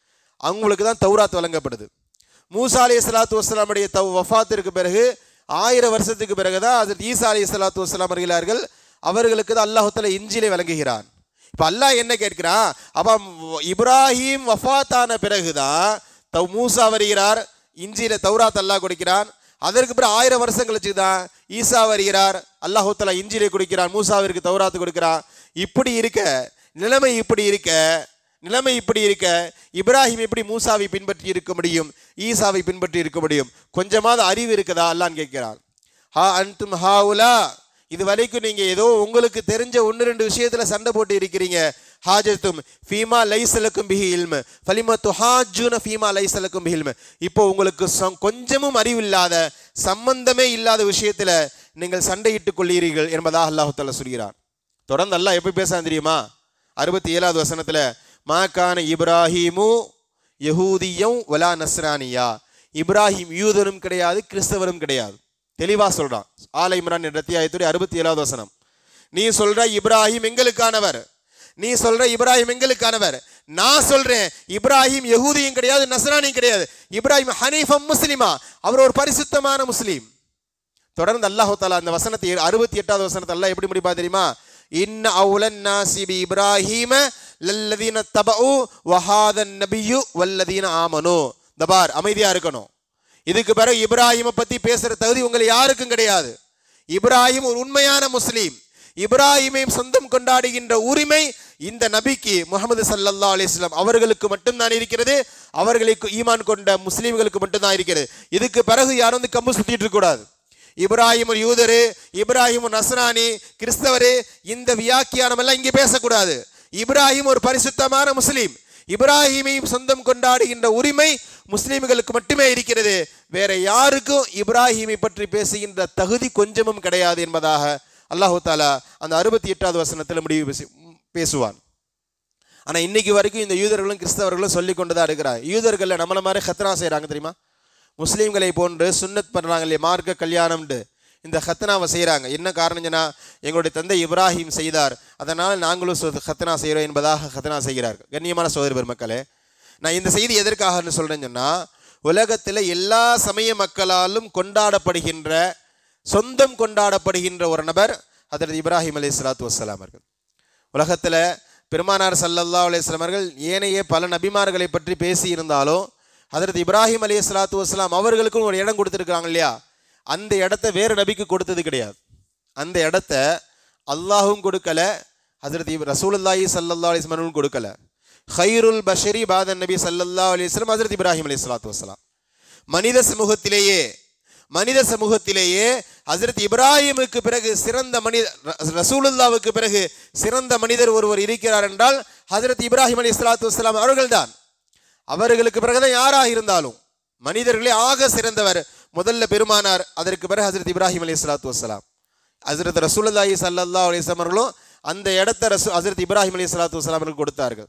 அவங்களுக்கு தான் தௌராத் வழங்கப்படுது. மூசா அலைஹிஸ்ஸலாத்து வஸ்ஸலாமுடைய வஃபாத்திற்கு பிறகு 1000 வருஷத்துக்கு பிறகுதான் ஹஜ்ரத் ஈசா அலைஹிஸ்ஸலாத்து வஸ்ஸலாம் வருகிறார்கள். அவர்களுக்கு தான் அல்லாஹ் தஆலா இன்ஜீலை வழங்குகிறான். இப்போ அல்லாஹ் என்ன கேட்கிறான், அப்போ இப்ராஹிம் வஃபாத்தான பிறகுதான் மூசா வருகிறார், இன்ஜீலை தௌராத் அல்லாஹ் கொடுக்கிறான். அதற்கு பிறகு 1000 வருஷம் கழிச்சு தான் ஈசா வருகிறார், அல்லாஹ் தஆலா இன்ஜீலை கொடுக்கிறான், மூசாவிற்கு தௌராத் கொடுக்கிறான். இப்படி இருக்க நிலைமை இப்படி இருக்க இப்ராஹிம் எப்படி மூசாவை பின்பற்றி இருக்க முடியும், ஈசாவை பின்பற்றி இருக்க முடியும்? கொஞ்சமாவது அறிவு இருக்குதா அல்லாஹ்னு கேட்கிறான். ஹா அன்தும் ஹாவுலா, இது வரைக்கும் நீங்க ஏதோ உங்களுக்கு தெரிஞ்ச 1-2 விஷயத்துல சண்டை போட்டு இருக்கிறீங்க. ஹாஜத்தும் ஃபீமா லைஸலக்கும் பிஹி இல்மு ஃபலிமா துஹாஜ்ஜூன ஃபீமா லைஸலக்கும் பிஹி இல்மு, இப்போ உங்களுக்கு கொஞ்சமும் அறிவில்லாத, சம்பந்தமே இல்லாத விஷயத்துல நீங்கள் சண்டையிட்டுக் கொள்ளீர்கள் என்பதாக அல்லாஹ் தஆலா சொல்கிறான். தொடர்ந்து அல்லாஹ் எப்படி பேசுறான் தெரியுமா? 67வது வசனத்துல, மா கான இப்ராஹிமு யஹூதியம் வலா நஸ்ரானியா, இப்ராஹிம் யூதனும் கிடையாது, கிறிஸ்தவரும் கிடையாது. தெளிவா சொல்றான். ஆல இம்ரான் என்ற அத்தியாயத்துடைய 67வது வசனம். நீ சொல்ற இப்ராஹிம் எங்களுக்கானவர், நீ சொல்ற இப்ராஹிம் எங்களுக்கானவர், நான் சொல்றேன் இப்ராஹிம் யஹூதியும் கிடையாது, நஸ்ரானியும் கிடையாது. இப்ராஹிம் ஹனீஃபம் முஸ்லிமா, அவர் ஒரு பரிசுத்தமான முஸ்லீம். தொடர்ந்து அல்லாஹ் தஆலா அந்த வசனத்தை 68வது வசனத்தை அல்லாஹ் எப்படி முடிப்பா தெரியுமா? இன்ன அவுலன் நாசி பி இப்ராஹிம லல்லதீன தபஉ வஹாதன் நபியு வல்லதீன ஆமனு. தபார், அமைதியா இருக்கணும். இதுக்கு பிறகு இப்ராஹிமை பத்தி பேசுற தகுதி உங்களை யாருக்கும் கிடையாது. இப்ராஹிம் ஒரு உண்மையான முஸ்லீம். இப்ராஹிமை சொந்தம் கொண்டாடுகின்ற உரிமை இந்த நபிக்கு முஹம்மது ஸல்லல்லாஹு அலைஹி வஸல்லம் அவர்களுக்கு மட்டும்தான் இருக்கிறது, அவர்களுக்கு ஈமான் கொண்ட முஸ்லீம்களுக்கு மட்டும்தான் இருக்கிறது. இதுக்கு பிறகு யாரும் வந்து கம்பு சுத்திட்டு இருக்க கூடாது. இப்ராஹிம் ஒரு யூதரு, இப்ராஹிம் ஒரு நஸ்ரானி, கிறிஸ்தவரு, இந்த வியாக்கியானம் எல்லாம் இங்கே பேசக்கூடாது. இப்ராஹிம் ஒரு பரிசுத்தமான முஸ்லீம். இப்ராஹிமை சொந்தம் கொண்டாடுகின்ற உரிமை முஸ்லிம்களுக்கு மட்டுமே இருக்கிறது. வேற யாருக்கும் இப்ராஹிமை பற்றி பேசுகின்ற தகுதி கொஞ்சமும் கிடையாது என்பதாக அல்லாஹ் தஆலா அந்த 68வது வசனத்தில் முடிவு பேசுவான். ஆனா இன்னைக்கு வரைக்கும் இந்த யூதர்களும் கிறிஸ்தவர்களும் சொல்லி கொண்டுதான் இருக்கிறார். யூதர்கள் நம்மள மாதிரி ஹத்னா செய்யறாங்க தெரியுமா? முஸ்லீம்களை போன்று சுன்னத் பண்றாங்க இல்லையா, மார்க்க கல்யாணம்ட்டு இந்த ஹத்னாவை செய்கிறாங்க. என்ன காரணம்னா, எங்களுடைய தந்தை இப்ராஹிம் செய்தார், அதனால் நாங்களும் ஹத்னா செய்கிறோம் என்பதாக ஹத்னா செய்கிறார்கள். கண்ணியமான சகோதர பெருமக்களே, நான் இந்த செய்தி எதற்காக சொல்றேன்னு சொன்னா, உலகத்தில் எல்லா சமய மக்களாலும் கொண்டாடப்படுகின்ற, சொந்தம் கொண்டாடப்படுகின்ற ஒரு நபர் ஹஜ்ரத் இப்ராஹிம் அலைஹிஸ்ஸலாத்து வஸ்ஸலாம் அவர்கள். உலகத்தில் பெருமானார் ஸல்லல்லாஹு அலைஹி வஸல்லம் அவர்கள் ஏனைய பல நபிமார்களை பற்றி பேசி இருந்தாலும் ஹஜ்ரத் இப்ராஹிம் அலைஹிஸ்ஸலாத்து வஸ்ஸலாம் அவர்களுக்கும் ஒரு இடம் கொடுத்துருக்காங்க இல்லையா, அந்த இடத்த வேறு நபிக்கு கொடுத்தது கிடையாது. அந்த இடத்த அல்லாஹும் கொடுக்கல, ஹஜ்ரத் ரசூலுல்லாஹி ஸல்லல்லாஹு அலைஹி வஸல்லம் கொடுக்கல. ஹைருல் பஷரி பாதன் நபி ஸல்லல்லாஹு அலைஹி வஸல்லம் ஹஜ்ரத் இப்ராஹிம் அலைஹிஸ்ஸலாத்து வஸ்ஸலாம். மனித சமூகத்திலேயே ஹஜ்ரத் இப்ராஹிமுக்கு பிறகு சிறந்த ரசூலுல்லாவுக்கு பிறகு சிறந்த மனிதர் ஒருவர் இருக்கிறார் என்றால் ஹஜ்ரத் இப்ராஹிம் அலைஹிஸ்ஸலாத்து வஸ்ஸலாம் அவர்கள்தான். அவர்களுக்கு பிறகுதான் யாராக இருந்தாலும் மனிதர்களே ஆக சிறந்தவர் முதல்ல பெருமானார், அதற்கு பிறகு ஹஜ்ரத் இப்ராஹிம் அலைஹிஸ்ஸலாத்து வஸ்ஸலாம். ஹஜ்ரத் ரசூலுல்லாஹி ஸல்லல்லாஹு அலைஹி வஸல்லம் அவர்களும் அந்த இடத்தை ஹஜ்ரத் இப்ராஹிம் அலைஹிஸ்ஸலாத்து வஸ்ஸலாம் அவர்கள் கொடுத்தார்கள்.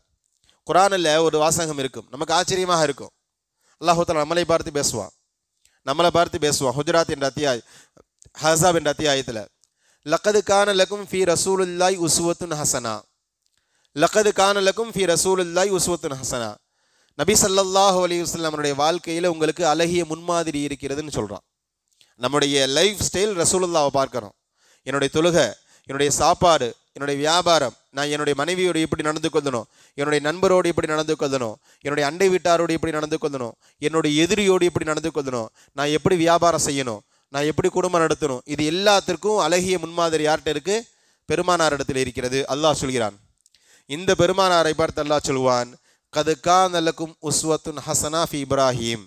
குர்ஆனில் ஒரு வாசகம் இருக்கும், நமக்கு ஆச்சரியமாக இருக்கும். அல்லாஹ் தஆலா நம்மளை பார்த்து பேசுவான். ஹுஜராத் என்ற அத்தியாயம், ஹஸாப் என்ற அத்தியாயத்தில் லக்கது கான லக்கும் ஃபீ ரசூலுல்லாஹி உஸ்வத்துன் ஹஸனா, நபி ஸல்லல்லாஹு அலைஹி வஸல்லம் அவருடைய வாழ்க்கையில் உங்களுக்கு அழகிய முன்மாதிரி இருக்கிறதுன்னு சொல்கிறான். நம்முடைய லைஃப் ஸ்டைல் ரசூலுல்லாவை பார்க்குறோம். என்னுடைய தொழுகை, என்னுடைய சாப்பாடு, என்னுடைய வியாபாரம், நான் என்னுடைய மனைவியோடு எப்படி நடந்து கொள்ளணும், என்னுடைய நண்பரோடு எப்படி நடந்து கொள்ளணும், என்னுடைய அண்டை வீட்டாரோடு எப்படி நடந்து கொள்ளணும், என்னுடைய எதிரியோடு எப்படி நடந்து கொள்ளணும், நான் எப்படி வியாபாரம் செய்யணும், நான் எப்படி குடும்பம் நடத்தணும், இது எல்லாத்திற்கும் அழகிய முன்மாதிரி யார்கிட்ட இருக்கு? பெருமானார் இடத்தில் இருக்கிறது. அல்லாஹ் சொல்கிறான். இந்த பெருமானாரை பார்த்து அல்லாஹ் சொல்வான், கது கான லக்கும் உஸ்வத்துன் ஹஸனா ஃபி இப்ராஹிம்.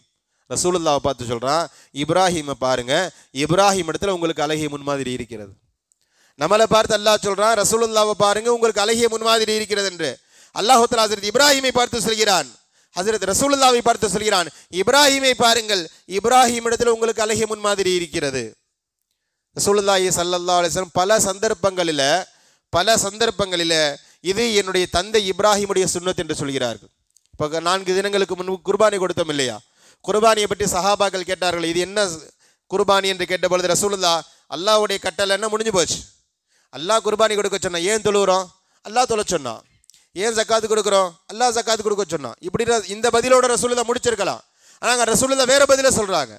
ரசூலுல்லாவை பார்த்து சொல்றான், இப்ராஹிமை பாருங்க, இப்ராஹிம் இடத்துல உங்களுக்கு அழகிய முன்மாதிரி இருக்கிறது. நம்மளை பார்த்து அல்லாஹ் சொல்றான், ரசூலுல்லாவை பாருங்க, உங்களுக்கு அழகிய முன்மாதிரி இருக்கிறது என்று. அல்லாஹ் தஆலா ஹஜ்ரத் இப்ராஹிமை பார்த்து சொல்கிறான், ஹஜ்ரத் ரசூலுல்லாவை பார்த்து சொல்கிறான், இப்ராஹிமை பாருங்கள், இப்ராஹிம் இடத்துல உங்களுக்கு அழகிய முன்மாதிரி இருக்கிறது. ரசூலுல்லாஹி ஸல்லல்லாஹு அலைஹி வஸல்லம் பல சந்தர்ப்பங்களில் இது என்னுடைய தந்தை இப்ராஹிமுடைய சுன்னத் என்று சொல்கிறார்கள். இப்போ 4 தினங்களுக்கு முன்பு குர்பானி கொடுத்தோம் இல்லையா? குர்பானியை பற்றி சஹாபாக்கள் கேட்டார்கள், இது என்ன குர்பானி என்று கேட்ட பொழுது ரசூலுல்லாஹ், அல்லாஹ்வுடைய கட்டளைன்னா முடிஞ்சு போச்சு. அல்லாஹ் குர்பானி கொடுக்க சொன்னான், ஏன் தொழுகிறோம்? அல்லாஹ் தொழ சொன்னான். ஏன் ஜக்காத்து கொடுக்குறோம்? அல்லாஹ் ஜக்காத்து கொடுக்க சொன்னான். இப்படி இந்த பதிலோட ரசூலுல்லாஹ் முடிச்சிருக்கலாம். ஆனால் ரசூலுல்லாஹ் வேற பதில சொல்றாங்க.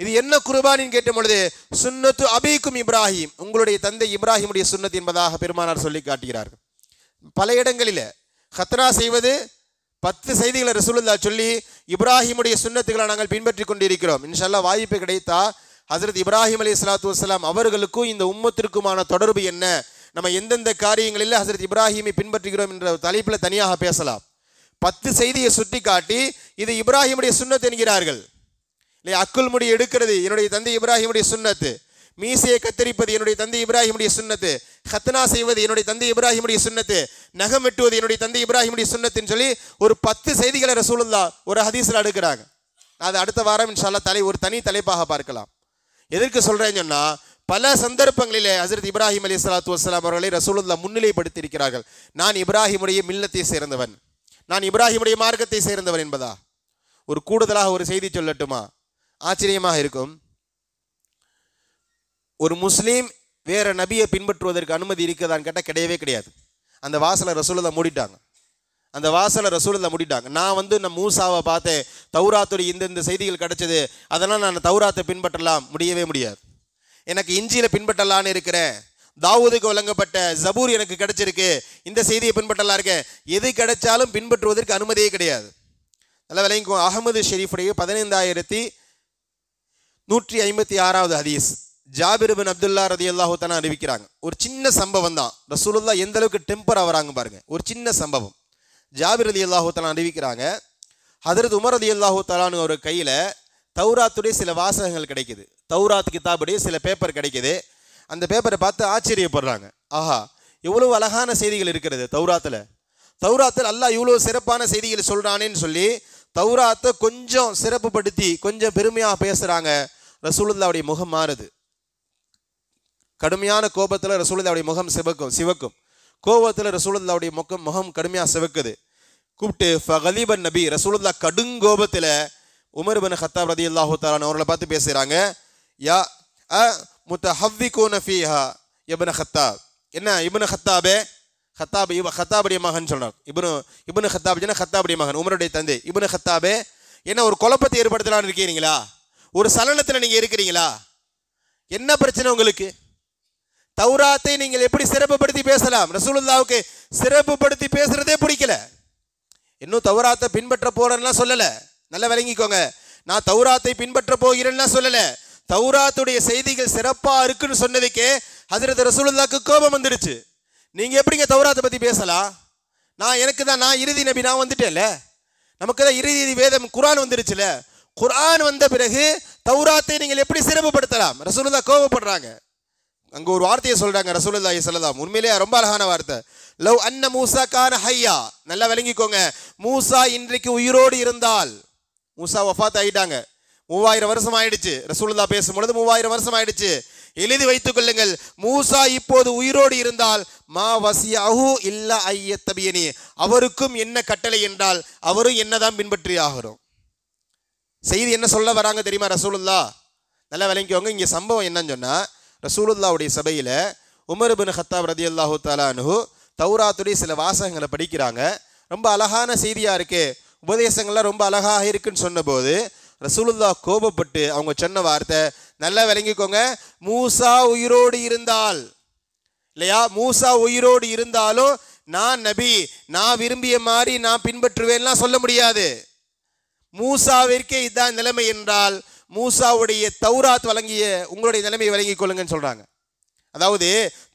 இது என்ன குர்பானின்னு கேட்ட பொழுது, சுன்னத்து அபீக்கும் இப்ராஹிம், உங்களுடைய தந்தை இப்ராஹிமுடைய சுன்னத் என்பதாக பெருமானார் சொல்லி காட்டுகிறார்கள். பல இடங்களில் ஹத்னா செய்வது 10 செய்திகளை ரசூலுல்லாஹ் சொல்லி இப்ராஹிமுடைய சுன்னத்துக்களை நாங்கள் பின்பற்றி கொண்டிருக்கிறோம். இன்ஷா அல்லாஹ் வாய்ப்பு கிடைத்தா ஹஜ்ரத் இப்ராஹிம் அலைஹிஸ்ஸலாத்து வஸ்ஸலாம் அவர்களுக்கும் இந்த உம்மத்திற்குமான தொடர்பு என்ன, நம்ம எந்தெந்த காரியங்களில் ஹஜ்ரத் இப்ராஹிமை பின்பற்றுகிறோம் என்ற தலைப்பில் தனியாக பேசலாம். 10 செய்தியை சுட்டி காட்டி இது இப்ராஹிமுடைய சுன்னத் என்கிறார்கள். இல்லை, அக்குல் முடி எடுக்கிறது என்னுடைய தந்தை இப்ராஹிமுடைய சுன்னத்து, மீசையை கத்தரிப்பது என்னுடைய தந்தை இப்ராஹிமுடைய சுன்னத்து, ஹத்னா செய்வது என்னுடைய தந்தை இப்ராஹிமுடைய சுன்னத்து, நகம் வெட்டுவது என்னுடைய தந்தை இப்ராஹிமுடைய சுன்னத்துன்னு சொல்லி ஒரு 10 செய்திகளை ரசூலுல்லாஹ் ஒரு ஹதீஸில் எடுக்கிறாங்க. அது அடுத்த வாரம் இன்ஷா அல்லாஹ் ஒரு தனி தலைப்பாக பார்க்கலாம். எதற்கு சொல்றேன்னு சொன்னா, பல சந்தர்ப்பங்களிலே ஹஜ்ரத் இப்ராஹிம் அலைஹிஸ்ஸலாத்து வஸ்ஸலாம் அவர்களை ரசூலுல்லாஹ் முன்னிலைப்படுத்தி இருக்கிறார்கள். நான் இப்ராஹிமுடைய மில்லத்தை சேர்ந்தவன், நான் இப்ராஹிமுடைய மார்க்கத்தை சேர்ந்தவன் என்பதா. ஒரு கூடுதலாக ஒரு செய்தி சொல்லட்டுமா? ஆச்சரியமாக இருக்கும். ஒரு முஸ்லீம் வேற நபியை பின்பற்றுவதற்கு அனுமதி இருக்குதான்னு கேட்டால் கிடையவே கிடையாது. அந்த வாசலை ரசூலுல்லாஹ் மூடிட்டாங்க. நான் நம்ம மூசாவை பார்த்தேன், தௌராத்துடைய இந்த செய்திகள் கிடைச்சது, அதெல்லாம் நான் தௌராத்தை பின்பற்றலாம், முடியவே முடியாது. எனக்கு இஞ்சியில பின்பற்றலான்னு இருக்கிறேன், தாவூதுக்கு வழங்கப்பட்ட ஜபூர் எனக்கு கிடைச்சிருக்கு, இந்த செய்தியை பின்பற்றலாம் இருக்கேன், எது கிடைச்சாலும் பின்பற்றுவதற்கு அனுமதியே கிடையாது. நல்லா விளங்கிக்கோ. அஹமது ஷெரீஃபுடைய 15156வது ஹதீஸ், ஜாபிர் பின் அப்துல்லா ரலியல்லாஹு தஆலா அறிவிக்கிறாங்க. ஒரு சின்ன சம்பவம் தான், ரசூலுல்லாஹ் எந்த அளவுக்கு டெம்பர் ஆவறாங்க பாருங்க. ஒரு சின்ன சம்பவம். ஜாபிர் ரலியல்லாஹு தஆலா அறிவிக்கிறாங்க, ஹஜ்ரத் உமர் ரலியல்லாஹு தஆலா ஒரு கையில் தௌராத்துடைய சில வாசகங்கள் கிடைக்குது, தௌராத் கிதாபுடைய சில பேப்பர் கிடைக்குது. அந்த பேப்பரை பார்த்து ஆச்சரியப்படுறாங்க, ஆஹா எவ்வளவு அழகான செய்திகள் இருக்கிறது தௌராத்தில் அல்லாஹ் இவ்வளோ சிறப்பான செய்திகள் சொல்றானேன்னு சொல்லி தௌராத்தை கொஞ்சம் சிறப்புப்படுத்தி கொஞ்சம் பெருமையாக பேசுகிறாங்க. ரசூலுல்லாஹ்வுடைய முகம் மாறுது. கடுமையான கோபத்தில் ரசூலுல்லாஹ்வுடைய முகம் சிவக்கும். கோபத்தில் ரசூலுல்லாஹ்வுடைய முகம் கடுமையாக சிவக்குது. கூப்பிட்டு ஃபகலிபன் நபி, ரசூலுல்லாஹ் கடுங்கோபத்தில் உமர் பின் கத்தாப் ரலியல்லாஹு தஆலா அவர்களை பார்த்து பேசுகிறாங்க, யா முத்தஹவ்விகூன ஃபீஹா இப்னு கத்தாப். என்ன இப்னு கத்தாபே, கத்தாபுடைய மகன் சொல்றார். இப்னு கத்தாப் கத்தாபுடைய மகன், உமருடைய தந்தை இப்னு கத்தாபே, என்ன ஒரு குழப்பத்தை ஏற்படுத்தலான்னு இருக்கிறீங்களா? ஒரு சலனத்தில் நீங்க இருக்கிறீங்களா? என்ன பிரச்சனை உங்களுக்கு? தௌராத்தை நீங்கள் எப்படி சிறப்புப்படுத்தி பேசலாம்? ரசூலுல்லாஹ்வுக்கு சிறப்புப்படுத்தி பேசுறதே பிடிக்கல. இன்னும் தௌராத்தை பின்பற்ற போறேன்னா சொல்லல, நல்லா விளங்கிக்கோங்க. நான் தௌராத்தை பின்பற்ற போகிறேன்னா சொல்லல, தௌராத்துடைய செய்திகள் சிறப்பா இருக்குன்னு சொன்னதுக்கே ஹஜ்ரத் ரசூலுல்லாஹ்வுக்கு கோபம் வந்துடுச்சு. நீங்க எப்படிங்க தௌராத்தை பத்தி பேசலாம்? நான் இறுதி நபி, நான் வந்துட்டேன்ல, நமக்கு தான் இறுதி வேதம் குர்ஆன் வந்துருச்சுல, குர்ஆன் வந்த பிறகு தௌராத்தை நீங்கள் எப்படி சிறப்புப்படுத்தலாம்? ரசூலுல்லாஹ் கோபப்படுறாங்க. அங்க ஒரு வார்த்தையை சொல்றாங்க ரசூலுல்லாஹி ஸல்லல்லாஹு. உண்மையிலேயே ரொம்ப அழகான வார்த்தை. லவ் அன்ன மூசா கான ஹய்யா. நல்லா விளங்கிக்கோங்க, மூசா இன்றைக்கு உயிரோடு இருந்தால், மூசா வஃபாத் ஆயிட்டாங்க, 3000 வருஷம் ஆயிடுச்சு. ரசூலுல்லாஹ் பேசும்பொழுது 3000 வருஷம் ஆயிடுச்சு. எழுதி வைத்துக் கொள்ளுங்கள், மூசா இப்போது உயிரோடு இருந்தால் மா வசியஹு இல்லா ஐயத்தபியனி, அவருக்கும் என்ன கட்டளை என்றால் அவரும் என்னதான் பின்பற்றி ஆகிறோம். செய்தி என்ன சொல்ல வராங்க தெரியுமா ரசூலுல்லாஹ்? நல்லா விளங்கிக்கோங்க. இங்கே சம்பவம் என்னன்னு சொன்னா, ரசூலுல்லாஹ்வுடைய சபையில உமர் இப்னு கத்தாப் ரலியல்லாஹு தஆலா அன்ஹு தௌராத்துடைய சில வாசகங்களை படிக்கிறாங்க. ரொம்ப அழகான செய்தியா இருக்கு, உபதேசங்கள்லாம் ரொம்ப அழகாக இருக்குன்னு சொன்னபோது ரசூலுல்லாஹ் கோபப்பட்டு அவங்க சொன்ன வார்த்தை, நல்லா விளங்கிக்கோங்க, மூசா உயிரோடு இருந்தால், இல்லையா, மூசா உயிரோடு இருந்தாலும் நான் நபி, நான் விரும்பிய மாதிரி நான் பின்பற்றுவேன்லாம் சொல்ல முடியாது. மூசாவிற்கே இதுதான் நிலைமை என்றால் மூசாவுடைய தௌராத் வழங்கிய உங்களுடைய நிலைமையை வழங்கிக் கொள்ளுங்கன்னு சொல்றாங்க. அதாவது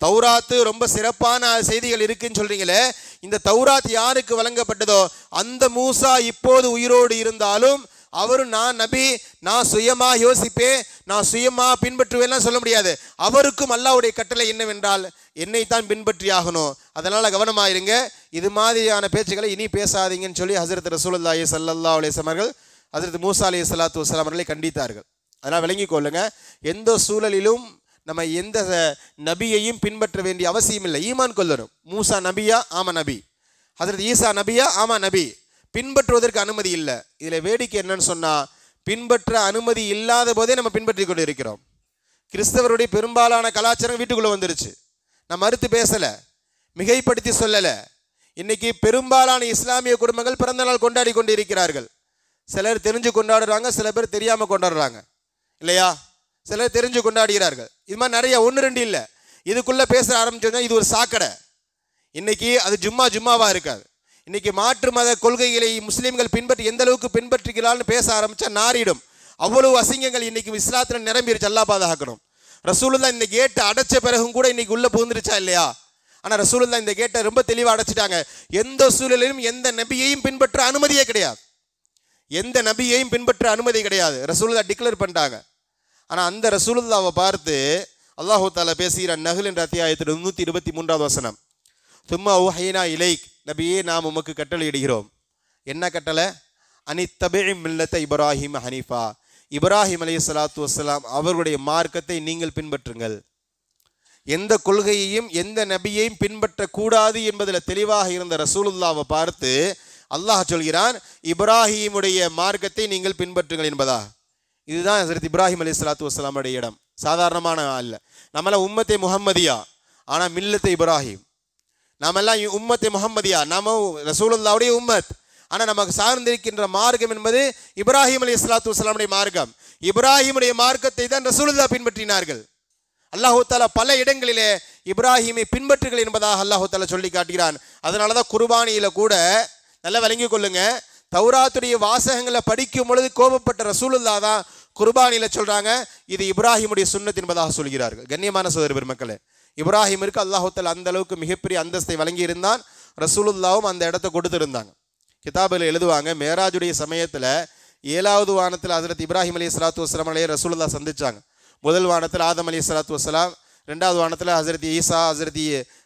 தௌராத்து ரொம்ப சிறப்பான செய்திகள் இருக்குன்னு சொல்றீங்களே, இந்த தௌராத் யாருக்கு வழங்கப்பட்டதோ அந்த மூசா இப்போது உயிரோடு இருந்தாலும் அவரும் நான் நபி, நான் சுயமா யோசிப்பேன், நான் சுயமா பின்பற்றுவேன்லாம் சொல்ல முடியாது. அவருக்கும் அல்லாஹ்வுடைய கட்டளை என்னவென்றால் என்னைத்தான் பின்பற்றி ஆகணும். அதனால கவனமாயிருங்க, இது மாதிரியான பேச்சுக்களை இனி பேசாதீங்கன்னு சொல்லி ஹஸரத் ரசூலுல்லாஹி ஸல்லல்லாஹு அலைஹி வஸல்லம் அவர்கள் ஹஸரத் மூசா அலைஹிஸ்ஸலாத்து வஸ்ஸலாம் அவர்களை கண்டித்தார்கள். அதனால் விளங்கிக் கொள்ளுங்க, எந்த சூழலிலும் நம்ம எந்த நபியையும் பின்பற்ற வேண்டிய அவசியம் இல்லை. ஈமான் கொள்ளணும். மூசா நபியா? ஆமா நபி. ஹஸரத் ஈசா நபியா? ஆமா நபி. பின்பற்றுவதற்கு அனுமதி இல்லை. இதில் வேடிக்கை என்னன்னு சொன்னால், பின்பற்ற அனுமதி இல்லாத போதே நம்ம பின்பற்றி கொண்டு இருக்கிறோம். கிறிஸ்தவருடைய பெரும்பாலான கலாச்சாரம் வீட்டுக்குள்ளே வந்துருச்சு. நான் மறுத்து பேசலை, மிகைப்படுத்தி சொல்லலை. இன்னைக்கு பெரும்பாலான இஸ்லாமிய குடும்பங்கள் பிறந்த நாள் கொண்டாடி கொண்டு இருக்கிறார்கள். சிலர் தெரிஞ்சு கொண்டாடுறாங்க, சில பேர் தெரியாமல் கொண்டாடுறாங்க, இல்லையா? சிலர் தெரிஞ்சு கொண்டாடுகிறார்கள். இது மாதிரி நிறைய, 1 2 இல்லை. இதுக்குள்ளே பேச ஆரம்பிச்சோன்னா இது ஒரு சாக்கடை. இன்னைக்கு அது ஜும்மாவா இருக்காது. இன்னைக்கு மாற்று மத கொள்கைகளை முஸ்லீம்கள் பின்பற்றி எந்த அளவுக்கு பின்பற்றுகிறான்னு பேச ஆரம்பிச்சா நாரிடும். அவ்வளவு அசிங்கங்கள் இன்னைக்கு இஸ்லாத்தில் நிரம்பிருச்சு. அல்லாஹ் பாதுகாக்கணும். ரசூலுல்லாஹ் இந்த கேட்டை அடைச்ச பிறகும் கூட இன்னைக்கு உள்ள புகுந்துருச்சா இல்லையா? ஆனால் ரசூலுல்லாஹ் இந்த கேட்டை ரொம்ப தெளிவாக அடைச்சிட்டாங்க. எந்த சூழலிலும் எந்த நபியையும் பின்பற்ற அனுமதியே கிடையாது. எந்த நபியையும் பின்பற்ற அனுமதி கிடையாது. ரசூலுல்லாஹ் டிக்ளேர் பண்ணிட்டாங்க. ஆனால் அந்த ரசூலுல்லாவை பார்த்து அல்லாஹு தஆலா பேசுகிறான். நஹ்ல் என்ற அத்தியாயத்தில் 123வது வசனம். தும்மா ஊஹைனா இலைக், நபியே நாம் உமக்கு கட்டளை இடுகிறோம். என்ன கட்டளை? அனித்தபிஇ மில்லத்த இப்ராஹிம் ஹனீஃபா, இப்ராஹிம் அலைஹிஸ்ஸலாத்து வஸ்ஸலாம் அவர்களுடைய மார்க்கத்தை நீங்கள் பின்பற்றுங்கள். எந்த கொள்கையையும் எந்த நபியையும் பின்பற்றக்கூடாது என்பதில் தெளிவாக இருந்த ரசூலுல்லாவை பார்த்து அல்லாஹ் சொல்கிறான், இப்ராஹிமுடைய மார்க்கத்தை நீங்கள் பின்பற்றுங்கள் என்பதா. இதுதான் ஹஸரத் இப்ராஹிம் அலைஹிஸ்ஸலாத்து வஸ்ஸலாமுடைய இடம். சாதாரணமான அல்ல. நம்மளாம் உம்மத்தே முஹம்மதியா, ஆனால் மில்லத்தை இப்ராஹிம். நாமெல்லாம் உம்மத்தே முஹம்மதியா, நாம ரசூலுல்லாவுடைய உம்மத். ஆனால் நமக்கு சார்ந்திருக்கின்ற மார்க்கம் என்பது இப்ராஹிம் அலைஹிஸ்ஸலாத்து வஸ்ஸலாமுடைய மார்க்கம். இப்ராஹிமுடைய மார்க்கத்தை தான் ரசூலுல்லாஹ் பின்பற்றினார்கள். அல்லாஹு தஆலா பல இடங்களிலே இப்ராஹிமை பின்பற்றுகள் என்பதாக அல்லாஹு தஆலா சொல்லி காட்டுகிறான். அதனால தான் குர்பானியில கூட நல்லா விளங்கிக் கொள்ளுங்க, தௌராத்துடைய வாசகங்களை படிக்கும் பொழுது கோபப்பட்ட ரசூலுல்லாஹ் தான் குர்பானியில சொல்றாங்க இது இப்ராஹிமுடைய சுன்னத் என்பதாக சொல்கிறார்கள். கண்ணியமான சகோதர பெருமக்களே, இப்ராஹிமிற்கு அல்லாஹு தஆலா அந்த அளவுக்கு மிகப்பெரிய அந்தஸ்தை வழங்கி இருந்தான். ரசூலுல்லாவும் அந்த இடத்தை கொடுத்திருந்தாங்க. கிதாபில் எழுதுவாங்க, மேராஜுடைய சமயத்தில் 7வது வானத்தில் ஹஸரத் இப்ராஹிம் அலைஹிஸ்ஸலாத்து வஸ்ஸலாம் ரசூலுல்லாஹ் சந்திச்சாங்க. முதல் வானத்தில் ஆதம் அலைஹிஸ்ஸலாத்து வஸ்ஸலாம், 2வது வானத்தில் ஹஸரத் ஈசா,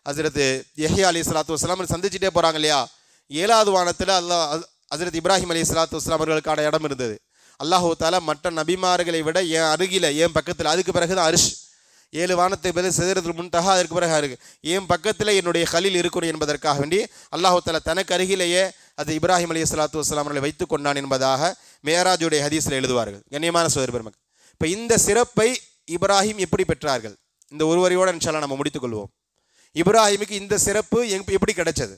ஹஸரத் யஹ்யா அலைஹிஸ்ஸலாத்து வஸ்ஸலாம் சந்திச்சுட்டே போகிறாங்க இல்லையா? 7வது வானத்தில் ஹஸரத் இப்ராஹிம் அலைஹிஸ்ஸலாத்து வஸ்ஸலாம் அவர்களுக்கான இடம் இருந்தது. அல்லாஹு தஆலா மற்ற நபிமார்களை விட என் அருகில், என் பக்கத்தில், அதுக்கு பிறகு தான் அர்ஷ், 7 வானத்தை பிறகு சிதறதுல் முன்தஹா, அதற்கு பிறகு இருக்கு, என் பக்கத்தில் என்னுடைய கலீல் இருக்கணும் என்பதற்காக வேண்டி அல்லாஹு தஆலா தனக்கு அருகிலேயே அது இப்ராஹிம் அலைஹிஸ்ஸலாத்து வஸ்ஸலாம் அவர்களை வைத்து கொண்டான் என்பதாக மேராஜுடைய ஹதீஸில் எழுதுவார்கள். கண்ணியமான சகோதர பெருமக்களே, இப்போ இந்த சிறப்பை இப்ராஹிம் எப்படி பெற்றார்கள்? இந்த ஒருவரையோடு இன்ஷா அல்லாஹ் நம்ம முடித்துக்கொள்வோம். இப்ராஹிமுக்கு இந்த சிறப்பு எப்படி கிடைச்சது?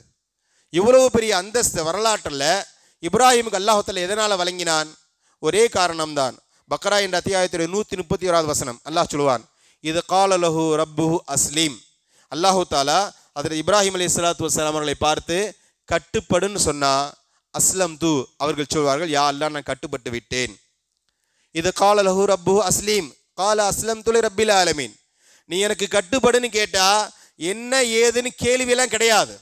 இவ்வளவு பெரிய அந்தஸ்து வரலாற்றில் இப்ராஹிமுக்கு அல்லாஹ் தஆலா எதனால் வழங்கினான்? ஒரே காரணம்தான். பக்ரா என்ற அத்தியாயத்தில் 131வது வசனம் அல்லாஹ் சொல்லுவான், இது கால லஹு ரப்புஹு அஸ்லீம். அல்லாஹு தஆலா அதில் இப்ராஹிம் அலைஹிஸ்ஸலாத்து வஸ்ஸலாம் அவர்களை பார்த்து கட்டுப்படுன்னு சொன்னா, அஸ்லம் து, அவர்கள் சொல்வார்கள், யா அல்லாஹ் நான் கட்டுப்பட்டு விட்டேன். இது கால லஹு ரப்புஹு அஸ்லீம் கால அஸ்லம் துலி ரப்பில் ஆலமீன். நீ எனக்கு கட்டுப்படுன்னு கேட்டா என்ன ஏதுன்னு கேள்வியெல்லாம் கிடையாது.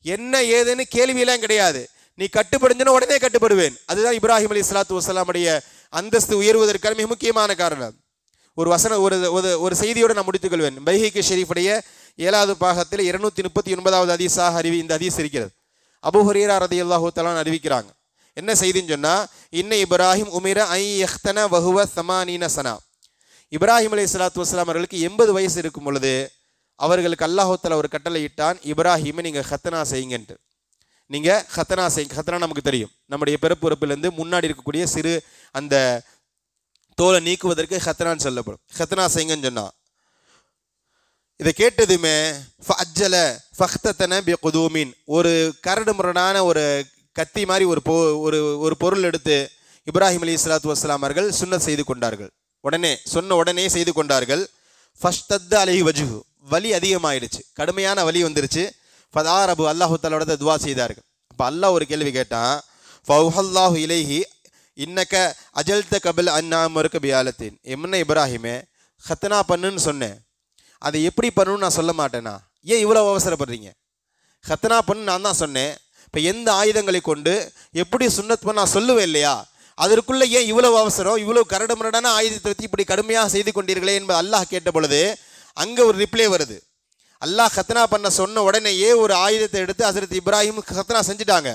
என்ன ஏதுன்னு கேள்வியெல்லாம் கிடையாது. நீ கட்டுப்படுஞ்சனா உடனே கட்டுப்படுவேன். அதுதான் இப்ராஹிம் அலைஹிஸ்ஸலாத்து வஸ்ஸலாமுடைய அந்தஸ்து உயர்வதற்கான மிக முக்கியமான காரணம். ஒரு வசன ஒரு செய்தியோடு நான் முடித்துக் கொள்வேன். பைஹகி ஷெரீஃபுடைய 7வது பாகத்தில் 239வது ஹதீஸாக இந்த ஹதீஸ் இருக்கிறது. அபூ ஹுரைரா ரலியல்லாஹு தஆலா அறிவிக்கிறாங்க. என்ன செய்தின்னு சொன்னா, இன்ன இப்ராஹிம் உமிர ஐ யஹ்தன வஹுவ 80 சனா. இப்ராஹிம் அலைஹிஸ்ஸலாத்து வஸ்ஸலாம் அவர்களுக்கு 80 வயசு இருக்கும் பொழுது அவர்களுக்கு அல்லாஹ் தஆலா ஒரு கட்டளை இட்டான், இப்ராஹிமை நீங்கள் ஹத்னா செய்யுங்கன்ட்டு. நீங்கள் ஹத்னா செய்யுங்க. ஹத்னா நமக்கு தெரியும், நம்முடைய பிறப்புறுப்பிலிருந்து முன்னாடி இருக்கக்கூடிய சிறு அந்த தோலை நீக்குவதற்கு ஹத்னான்னு சொல்லப்படும். ஹத்னா செய்யுங்கன்னு சொன்னா, இதை கேட்டதுமே ஃபஅஜ்ஜல ஃபஹ்ததன பிகுதூமின், ஒரு கரடு முரடான ஒரு கத்தி மாதிரி ஒரு பொருள் எடுத்து இப்ராஹிம் அலைஹிஸ்ஸலாத்து வஸ்ஸலாம் அவர்கள் சுன்னத் செய்து கொண்டார்கள். சொன்ன உடனே செய்து கொண்டார்கள். ஃபஷ்தத்த அலைஹி வஜ்ஹு, வலி அதிகமாயிடுச்சு, கடுமையான வலி வந்துருச்சு. ஃபதாரபு, அல்லாஹு தஆலாவோட துவா செய்தார்கள். அப்போ அல்லாஹ் ஒரு கேள்வி கேட்டான். ஃபௌஹல்லாஹு இலைஹி இன்னக்க அஜல்த கபில் அன்னாமருக்கு பியாலத்தின். என்ன இப்ராஹிமே, ஹத்னா பண்ணுன்னு சொன்னேன், அதை எப்படி பண்ணணும்னு நான் சொல்ல மாட்டேனா? ஏன் இவ்வளோ அவசரப்படுறீங்க? ஹத்னா பண்ணு நான் தான் சொன்னேன். இப்போ எந்த ஆயுதங்களை கொண்டு எப்படி சுன்னத் பண்ண நான் சொல்லுவேன் இல்லையா? அதற்குள்ளே ஏன் இவ்வளவு அவசரம்? இவ்வளவு கரடுமுரடான ஆயுதத்தை வச்சு இப்படி கடுமையாக செய்து கொண்டீர்களே என்பது அல்லாஹ் கேட்ட பொழுது அங்கே ஒரு ரிப்ளை வருது. அல்லாஹ் ஹத்னா பண்ண சொன்ன உடனேயே ஒரு ஆயுதத்தை எடுத்து ஹஸரத் இப்ராஹிம் ஹத்னா செஞ்சுட்டாங்க.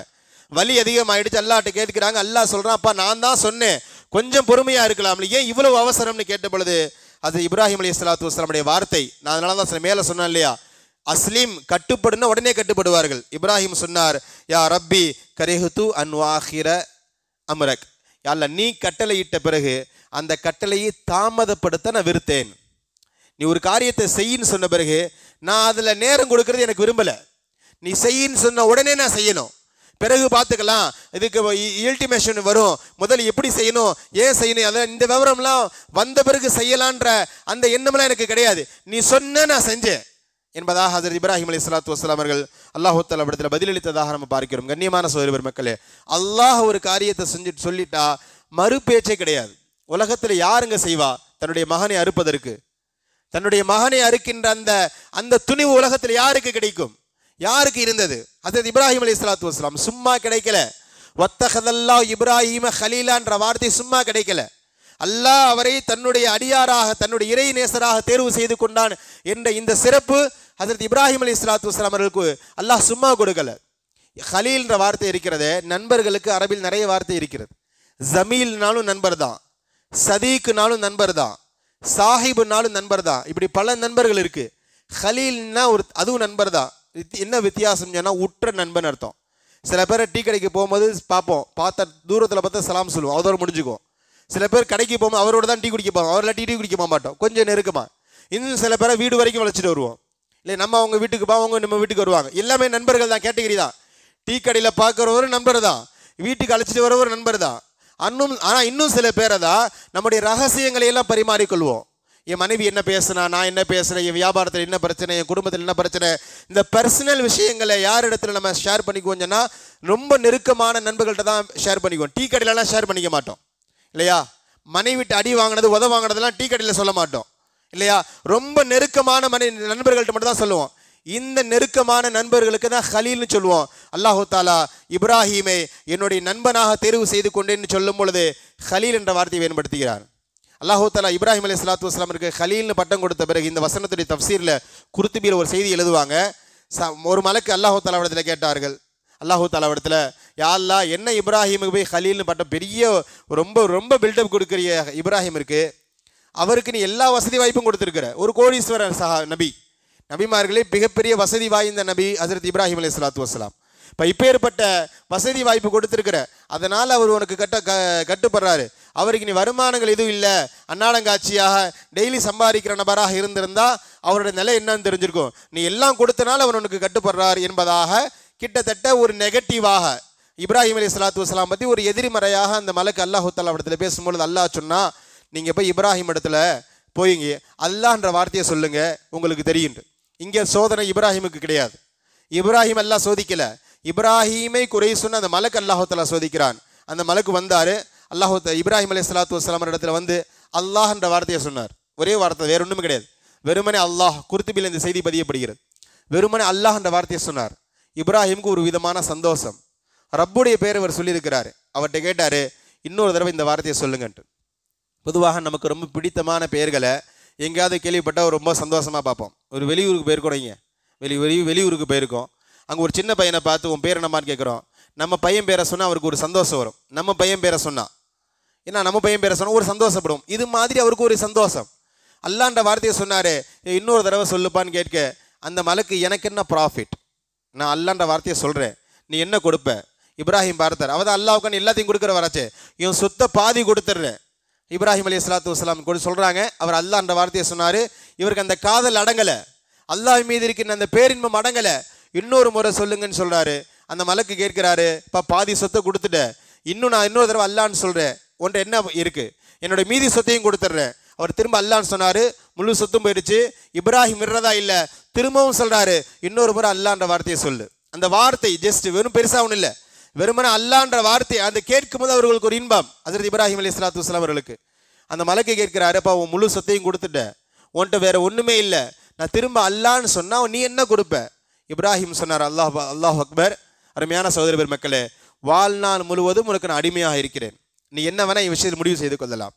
வலி அதிகமாகிடுச்சு. அல்லாஹ்ட்ட கேட்கிறாங்க. அல்லாஹ் சொல்கிறான், அப்பா நான் தான் சொன்னேன், கொஞ்சம் பொறுமையாக இருக்கலாம்ல, ஏன் இவ்வளவு அவசரம்னு கேட்ட பொழுது அது இப்ராஹிம் அலைஹிஸ்ஸலாத்து வஸ்ஸலாமுடைய வார்த்தை. நான் அதனால தான் மேலே சொன்னேன் இல்லையா, அஸ்லீம் கட்டுப்படுன்னா உடனே கட்டுப்படுவார்கள். இப்ராஹிம் சொன்னார், யா ரப்பி கரிஹுது அன் வாஹிர அம்ரக், யா அல்லாஹ் நீ கட்டளையிட்ட பிறகு அந்த கட்டளையை தாமதப்படுத்த நான் வெறுத்தேன். நீ ஒரு காரியத்தை செய்யின்னு சொன்ன பிறகு நான் அதில் நேரம் கொடுக்கறது எனக்கு விரும்பலை. நீ செய்யின்னு சொன்ன உடனே நான் செய்யணும், பிறகு பார்த்துக்கலாம், இதுக்கு இல்டிமேஷன் வரும், முதல்ல எப்படி செய்யணும், ஏன் செய்யணும், அதான் இந்த விவரம்லாம் வந்த பிறகு செய்யலான்ற அந்த எண்ணம்லாம் எனக்கு கிடையாது. நீ சொன்ன நான் செஞ்சேன் என்பதாக ஹஸரத் இப்ராஹிம் அலைஹிஸ்ஸலாத்து வஸ்ஸலாம் அவர்கள் அல்லாஹ் தஆலா இடத்துல பதிலளித்ததாக நம்ம பார்க்கிறோம். கண்ணியமான சகோதர மக்களே, அல்லாஹ் ஒரு காரியத்தை சொல்லிட்டா மறு பேச்சே கிடையாது. உலகத்தில் யாருங்க செய்வா தன்னுடைய மகனை அறுப்பதற்கு? தன்னுடைய மகனை அறுக்கின்ற அந்த துணிவு உலகத்தில் யாருக்கு கிடைக்கும்? யாருக்கு இருந்தது? ஹஸரத் இப்ராஹிம் அலைஹிஸ்ஸலாத்து வஸ்ஸலாம் சும்மா கிடைக்கல. வத்தஹதல்லாஹு இப்ராஹீம ஹலீலான்ற வார்த்தை சும்மா கிடைக்கல. அல்லாஹ் அவரை தன்னுடைய அடியாராக, தன்னுடைய இறை நேசராக தேர்வு செய்து கொண்டான் என்ற இந்த சிறப்பு ஹஸரத் இப்ராஹிம் அலைஹிஸ்ஸலாத்து வஸ்ஸலாம் அவர்களுக்கு அல்லாஹ் சும்மா கொடுக்கல. ஹலீல்ன்ற வார்த்தை இருக்கிறது, நண்பர்களுக்கு அரபில் நிறைய வார்த்தை இருக்கிறது. ஜமீல்னாலும் நண்பர் தான், சதீக்குனாலும் நண்பர் தான், சாஹிபுனாலும் நண்பர் தான், இப்படி பல நண்பர்கள் இருக்கு. ஹலீல்னா அதுவும் நண்பர் தான். என்ன வித்தியாசம் சொன்னால் உற்ற நண்பன் அர்த்தம். சில பேர் டீ கடைக்கு போகும்போது பார்ப்போம், பார்த்தா தூரத்தில் பார்த்தா சலாம் சொல்லுவோம், அதோட முடிஞ்சுக்குவோம். சில பேர் கடைக்கு போகும்போது அவரோட தான் டீ குடிக்க போவோம், அவரெல்லாம் டீ குடிக்க போக மாட்டோம், கொஞ்சம் நெருக்கமாக. இன்னும் சில பேரை வீடு வரைக்கும் வளைச்சிட்டு வருவோம், இல்லை நம்ம அவங்க வீட்டுக்கு போவோம், அவங்க நம்ம வீட்டுக்கு வருவாங்க. எல்லாமே நண்பர்கள் தான், கேட்டகிரி தான். டீ கடையில் பார்க்குறவர் நண்பர் தான், வீட்டுக்கு அழைச்சிட்டு வரவர் நண்பர் தான். ஆனால் இன்னும் சில பேரை தான் நம்முடைய ரகசியங்களை எல்லாம் பரிமாறிக்கொள்வோம். என் மனைவி என்ன பேசுனா, நான் என்ன பேசுகிறேன், என் வியாபாரத்தில் என்ன பிரச்சனை, என் குடும்பத்தில் என்ன பிரச்சனை, இந்த பர்சனல் விஷயங்களை யார் இடத்துல நம்ம ஷேர் பண்ணிக்குவோம் சொன்னால் ரொம்ப நெருக்கமான நண்பர்கள்ட்ட தான் ஷேர் பண்ணிக்குவோம். டீ கடையிலலாம் ஷேர் பண்ணிக்க மாட்டோம் இல்லையா? மனைவிட்டு அடி வாங்கினது உத வாங்கினதெல்லாம் டீ கடையில் சொல்ல மாட்டோம் இல்லையா? ரொம்ப நெருக்கமான நண்பர்கள்ட்ட மட்டும் தான் சொல்லுவோம். இந்த நெருக்கமான நண்பர்களுக்கு தான் ஹலீல்னு சொல்லுவோம். அல்லாஹு தாலா இப்ராஹீமை என்னுடைய நண்பனாக தேர்வு செய்து கொண்டேன்னு சொல்லும் பொழுது ஹலீல் என்ற வார்த்தையை பயன்படுத்துகிறார். அல்லாஹு தாலா இப்ராஹிம் அலைஹிஸ்ஸலாத்து வஸ்ஸலாமுக்கு ஹலீல்னு பட்டம் கொடுத்த பிறகு இந்த வசனத்துடைய தஃப்சீரில் குர்துபியில் ஒரு செய்தி எழுதுவாங்க. ஒரு மலக்கு அல்லாஹு தாலா இடத்துல கேட்டார்கள். அல்லாஹு தாலா இடத்துல, யா அல்லாஹ் என்ன இப்ராஹிமுக்கு போய் ஹலீல்னு பட்டம், பெரிய ரொம்ப ரொம்ப பில்டப் கொடுக்குற இப்ராஹிம் இருக்கு, அவருக்கு நீ எல்லா வசதி வாய்ப்பும் கொடுத்துருக்கிற, ஒரு கோடீஸ்வரர் நபிமார்களே மிகப்பெரிய வசதி வாய்ந்த நபி ஹஸரத் இப்ராஹிம் அலைஹிஸ்ஸலாத்து வஸ்ஸலாம். இப்போ இப்பேற்பட்ட வசதி வாய்ப்பு கொடுத்துருக்கிற, அதனால் அவர் உனக்கு கட்டுப்படுறாரு. அவருக்கு நீ வருமானங்கள் எதுவும் இல்லை, அன்னாடங்காட்சியாக டெய்லி சம்பாதிக்கிற நபராக இருந்திருந்தால் அவருடைய நிலை என்னன்னு தெரிஞ்சிருக்கும். நீ எல்லாம் கொடுத்தனால அவர் உனக்கு கட்டுப்படுறார் என்பதாக கிட்டத்தட்ட ஒரு நெகட்டிவாக இப்ராஹிம் அலைஹிஸ்ஸலாத்து வஸ்ஸலாம் பற்றி ஒரு எதிர்மறையாக அந்த மலக்கு அல்லாஹு தஆலா இடத்துல பேசும்பொழுது அல்லாஹ் சொன்னா, நீங்கள் போய் இப்ராஹிம் இடத்துல போயிங்க அல்லாஹ்ன்ற வார்த்தையை சொல்லுங்க, உங்களுக்கு தெரியும். இங்கே சோதனை இப்ராஹிமுக்கு கிடையாது. இப்ராஹிம் அல்லாஹ் சோதிக்கல, இப்ராஹீமை குறை சொன்ன அந்த மலக்கு அல்லாஹு தஆலா சோதிக்கிறான். அந்த மலக்கு வந்தார், இப்ராஹிம் அலைஹிஸ்ஸலாத்து வஸ்ஸலாம் இடத்துல வந்து அல்லாஹ்ன்ற வார்த்தையை சொன்னார். ஒரே வார்த்தை, வேற ஒன்றுமே கிடையாது. வெறுமனே அல்லாஹ், குர்துபியில் இந்த செய்தி பதியப்படுகிறது. வெறுமனே அல்லாஹ்ன்ற வார்த்தையை சொன்னார். இப்ராஹிமுக்கு ஒரு விதமான சந்தோஷம். ரப்புடைய பேர் அவர் சொல்லியிருக்கிறாரு. அவர்கிட்ட கேட்டார், இன்னொரு தடவை இந்த வார்த்தையை சொல்லுங்கன்ட்டு. பொதுவாக நமக்கு ரொம்ப பிடித்தமான பெயர்களை எங்கேயாவது கேள்விப்பட்டால் ரொம்ப சந்தோஷமாக பார்ப்போம். ஒரு வெளியூருக்கு போயிருக்கோம், வெளியூருக்கு போயிருக்கோம். அங்கே ஒரு சின்ன பையனை பார்த்து உன் பேர் என்னமான்னு கேட்குறோம். நம்ம பையன் பேரை சொன்னால் அவருக்கு ஒரு சந்தோஷம் வரும். நம்ம பையன் பேரை சொன்னால் ஏன்னா நம்ம பையன் பேரை சொன்னால் ஒரு சந்தோஷப்படும். இது மாதிரி அவருக்கு ஒரு சந்தோஷம். அல்லான்ற வார்த்தையை சொன்னார், இன்னொரு தடவை சொல்லுப்பான்னு கேட்க அந்த மலக்கு எனக்கு என்ன ப்ராஃபிட், நான் அல்லான்ற வார்த்தையை சொல்கிறேன், நீ என்ன கொடுப்ப? இப்ராஹிம் பார்த்தார், அவதான் அல்லாவுக்கான எல்லாத்தையும் கொடுக்குற வராச்சே, இவன் சொத்தை பாதி கொடுத்துட்றேன். இப்ராஹிம் அலைஹிஸ்ஸலாத்து வஸ்ஸலாம் கூட சொல்கிறாங்க, அவர் அல்லான்ற வார்த்தையை சொன்னார். இவருக்கு அந்த காதல் அடங்கலை, அல்லாஹ் மீது இருக்கின்ற அந்த பேரின்பம் அடங்கலை. இன்னொரு முறை சொல்லுங்கன்னு சொல்கிறாரு. அந்த மலக்கு கேட்கிறாரு, இப்போ பாதி சொத்தை கொடுத்துட்ட, நான் இன்னொரு தடவை அல்லான்னு சொல்கிறேன், ஒன்றை என்ன இருக்குது, என்னோட மீதி சொத்தையும் கொடுத்துட்றேன். அவர் திரும்ப அல்லான்னு சொன்னார், முழு சொத்தும் போயிடுச்சு. இப்ராஹிம் விடுறதா இல்லை, திரும்பவும் சொல்கிறாரு, இன்னொரு முறை அல்லான்ற வார்த்தையை சொல்லு. அந்த வார்த்தை ஜஸ்ட் வெறும் பெருசாக ஒன்றும் இல்லை, வெறுமனே அல்லான்ற வார்த்தை அந்த கேட்கும் போது அவர்களுக்கு ஒரு இன்பம். ஹஜ்ரத் இப்ராஹிம் அலைஹிஸ்ஸலாத்து வஸ்ஸலாம் அவர்களுக்கு அந்த மலக்கை கேட்கிறாரு, அப்போ உன் முழு சொத்தையும் கொடுத்துட்ட, உன்கிட்ட வேற ஒன்றுமே இல்லை, நான் திரும்ப அல்லான்னு சொன்னால் நீ என்ன கொடுப்ப? இப்ராஹிம் சொன்னார், அல்லாஹ் அக்பர். அருமையான சகோதர பெருமக்களே, வாழ்நாள் முழுவதும் உனக்கு நான் அடிமையாக இருக்கிறேன், நீ என்ன வேணால் என் விஷயத்தில் முடிவு செய்து கொள்ளலாம்,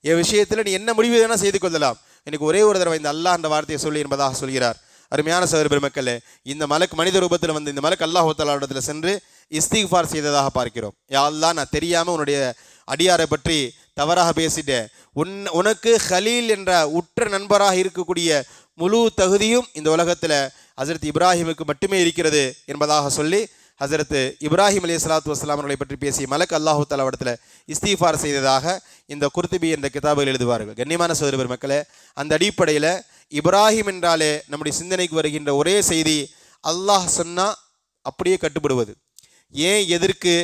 என் விஷயத்தில் நீ என்ன முடிவு வேணால் செய்து கொள்ளலாம், எனக்கு ஒரே ஒரு தடவை இந்த அல்லாஹ் என்ற வார்த்தையை சொல்லி என்பதாக சொல்கிறார். அருமையான சகோதர பெருமக்களே, இந்த மலக்கு மனித ரூபத்தில் வந்து இந்த மலக்கு அல்லாஹ் தஆலா இடத்தில் சென்று இஸ்திக்ஃபார் செய்ததாக பார்க்கிறோம். யா அல்லாஹ், நான் தெரியாமல் உன்னுடைய அடியாரை பற்றி தவறாக பேசிட்டேன், உனக்கு ஹலீல் என்ற உற்ற நண்பராக இருக்கக்கூடிய முழு தகுதியும் இந்த உலகத்தில் ஹஜ்ரத் இப்ராஹிமுக்கு மட்டுமே இருக்கிறது என்பதாக சொல்லி ஹஜ்ரத் இப்ராஹிம் அலைஹிஸ்ஸலாத்து வஸ்ஸலாம் அவர்களை பற்றி பேசிய மலக் அல்லாஹ் தஆலா இடத்துல இஸ்திக்ஃபார் செய்ததாக இந்த குர்துபி என்ற கிதாபில் எழுதுவார்கள். கண்ணியமான சகோதர பெருமக்களே, அந்த அடிப்படையில் இப்ராஹிம் என்றாலே நம்முடைய சிந்தனைக்கு வருகின்ற ஒரே செய்தி, அல்லாஹ் சொன்னால் அப்படியே கட்டுப்படுவது. ஏன், எதற்கு,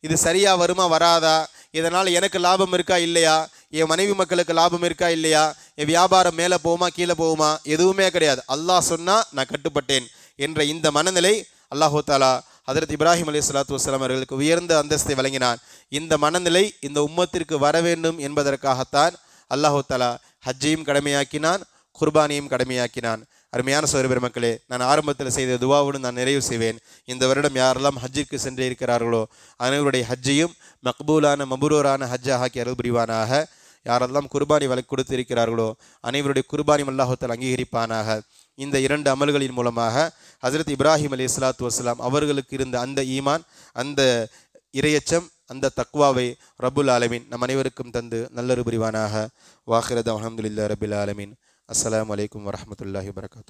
இது சரியாக வருமா வராதா, இதனால் எனக்கு லாபம் இருக்கா இல்லையா, என் மனைவி மக்களுக்கு லாபம் இருக்கா இல்லையா, என் வியாபாரம் மேலே போகுமா கீழே போகுமா, எதுவுமே கிடையாது. அல்லாஹ் சொன்னால் நான் கட்டுப்பட்டேன் என்ற இந்த மனநிலை அல்லாஹ் தஆலா ஹஜ்ரத் இப்ராஹிம் அலைஹிஸ்ஸலாத்து வஸ்ஸலாம் அவர்களுக்கு உயர்ந்த அந்தஸ்தை வழங்கினான். இந்த மனநிலை இந்த உம்மத்திற்கு வர வேண்டும் என்பதற்காகத்தான் அல்லாஹ் தஆலா ஹஜ்ஜையும் கடமையாக்கினான், குர்பானியும் கடமையாக்கினான். அருமையான சகோதர பெருமக்களே, நான் ஆரம்பத்தில் செய்த துவாவோடு நான் நிறைவு செய்வேன். இந்த வருடம் யாரெல்லாம் ஹஜ்ஜுக்கு சென்று இருக்கிறார்களோ அனைவருடைய ஹஜ்ஜையும் மக்பூலான மபுரூரான ஹஜ்ஜாக ஆக்கி அருள் புரிவானாக. யாரெல்லாம் குர்பானி வழக்கு கொடுத்து இருக்கிறார்களோ அனைவருடைய குர்பானியும் அல்லாஹ் தஆலா அங்கீகரிப்பானாக. இந்த இரண்டு அமல்களின் மூலமாக ஹஜ்ரத் இப்ராஹிம் அலைஹிஸ்ஸலாத்து வஸ்ஸலாம் அவர்களுக்கு இருந்த அந்த ஈமான், அந்த இறையச்சம், அந்த தக்வாவை ரப்புல் ஆலமீன் நம் அனைவருக்கும் தந்து நல்லரு புரிவானாக. வாஹிர தஅவானா அல்ஹம்துலில்லாஹி ரப்பில் ஆலமீன். அஸ்ஸலாமு அலைக்கும் வரஹ்மத்துல்லாஹி வபரகாத்துஹு.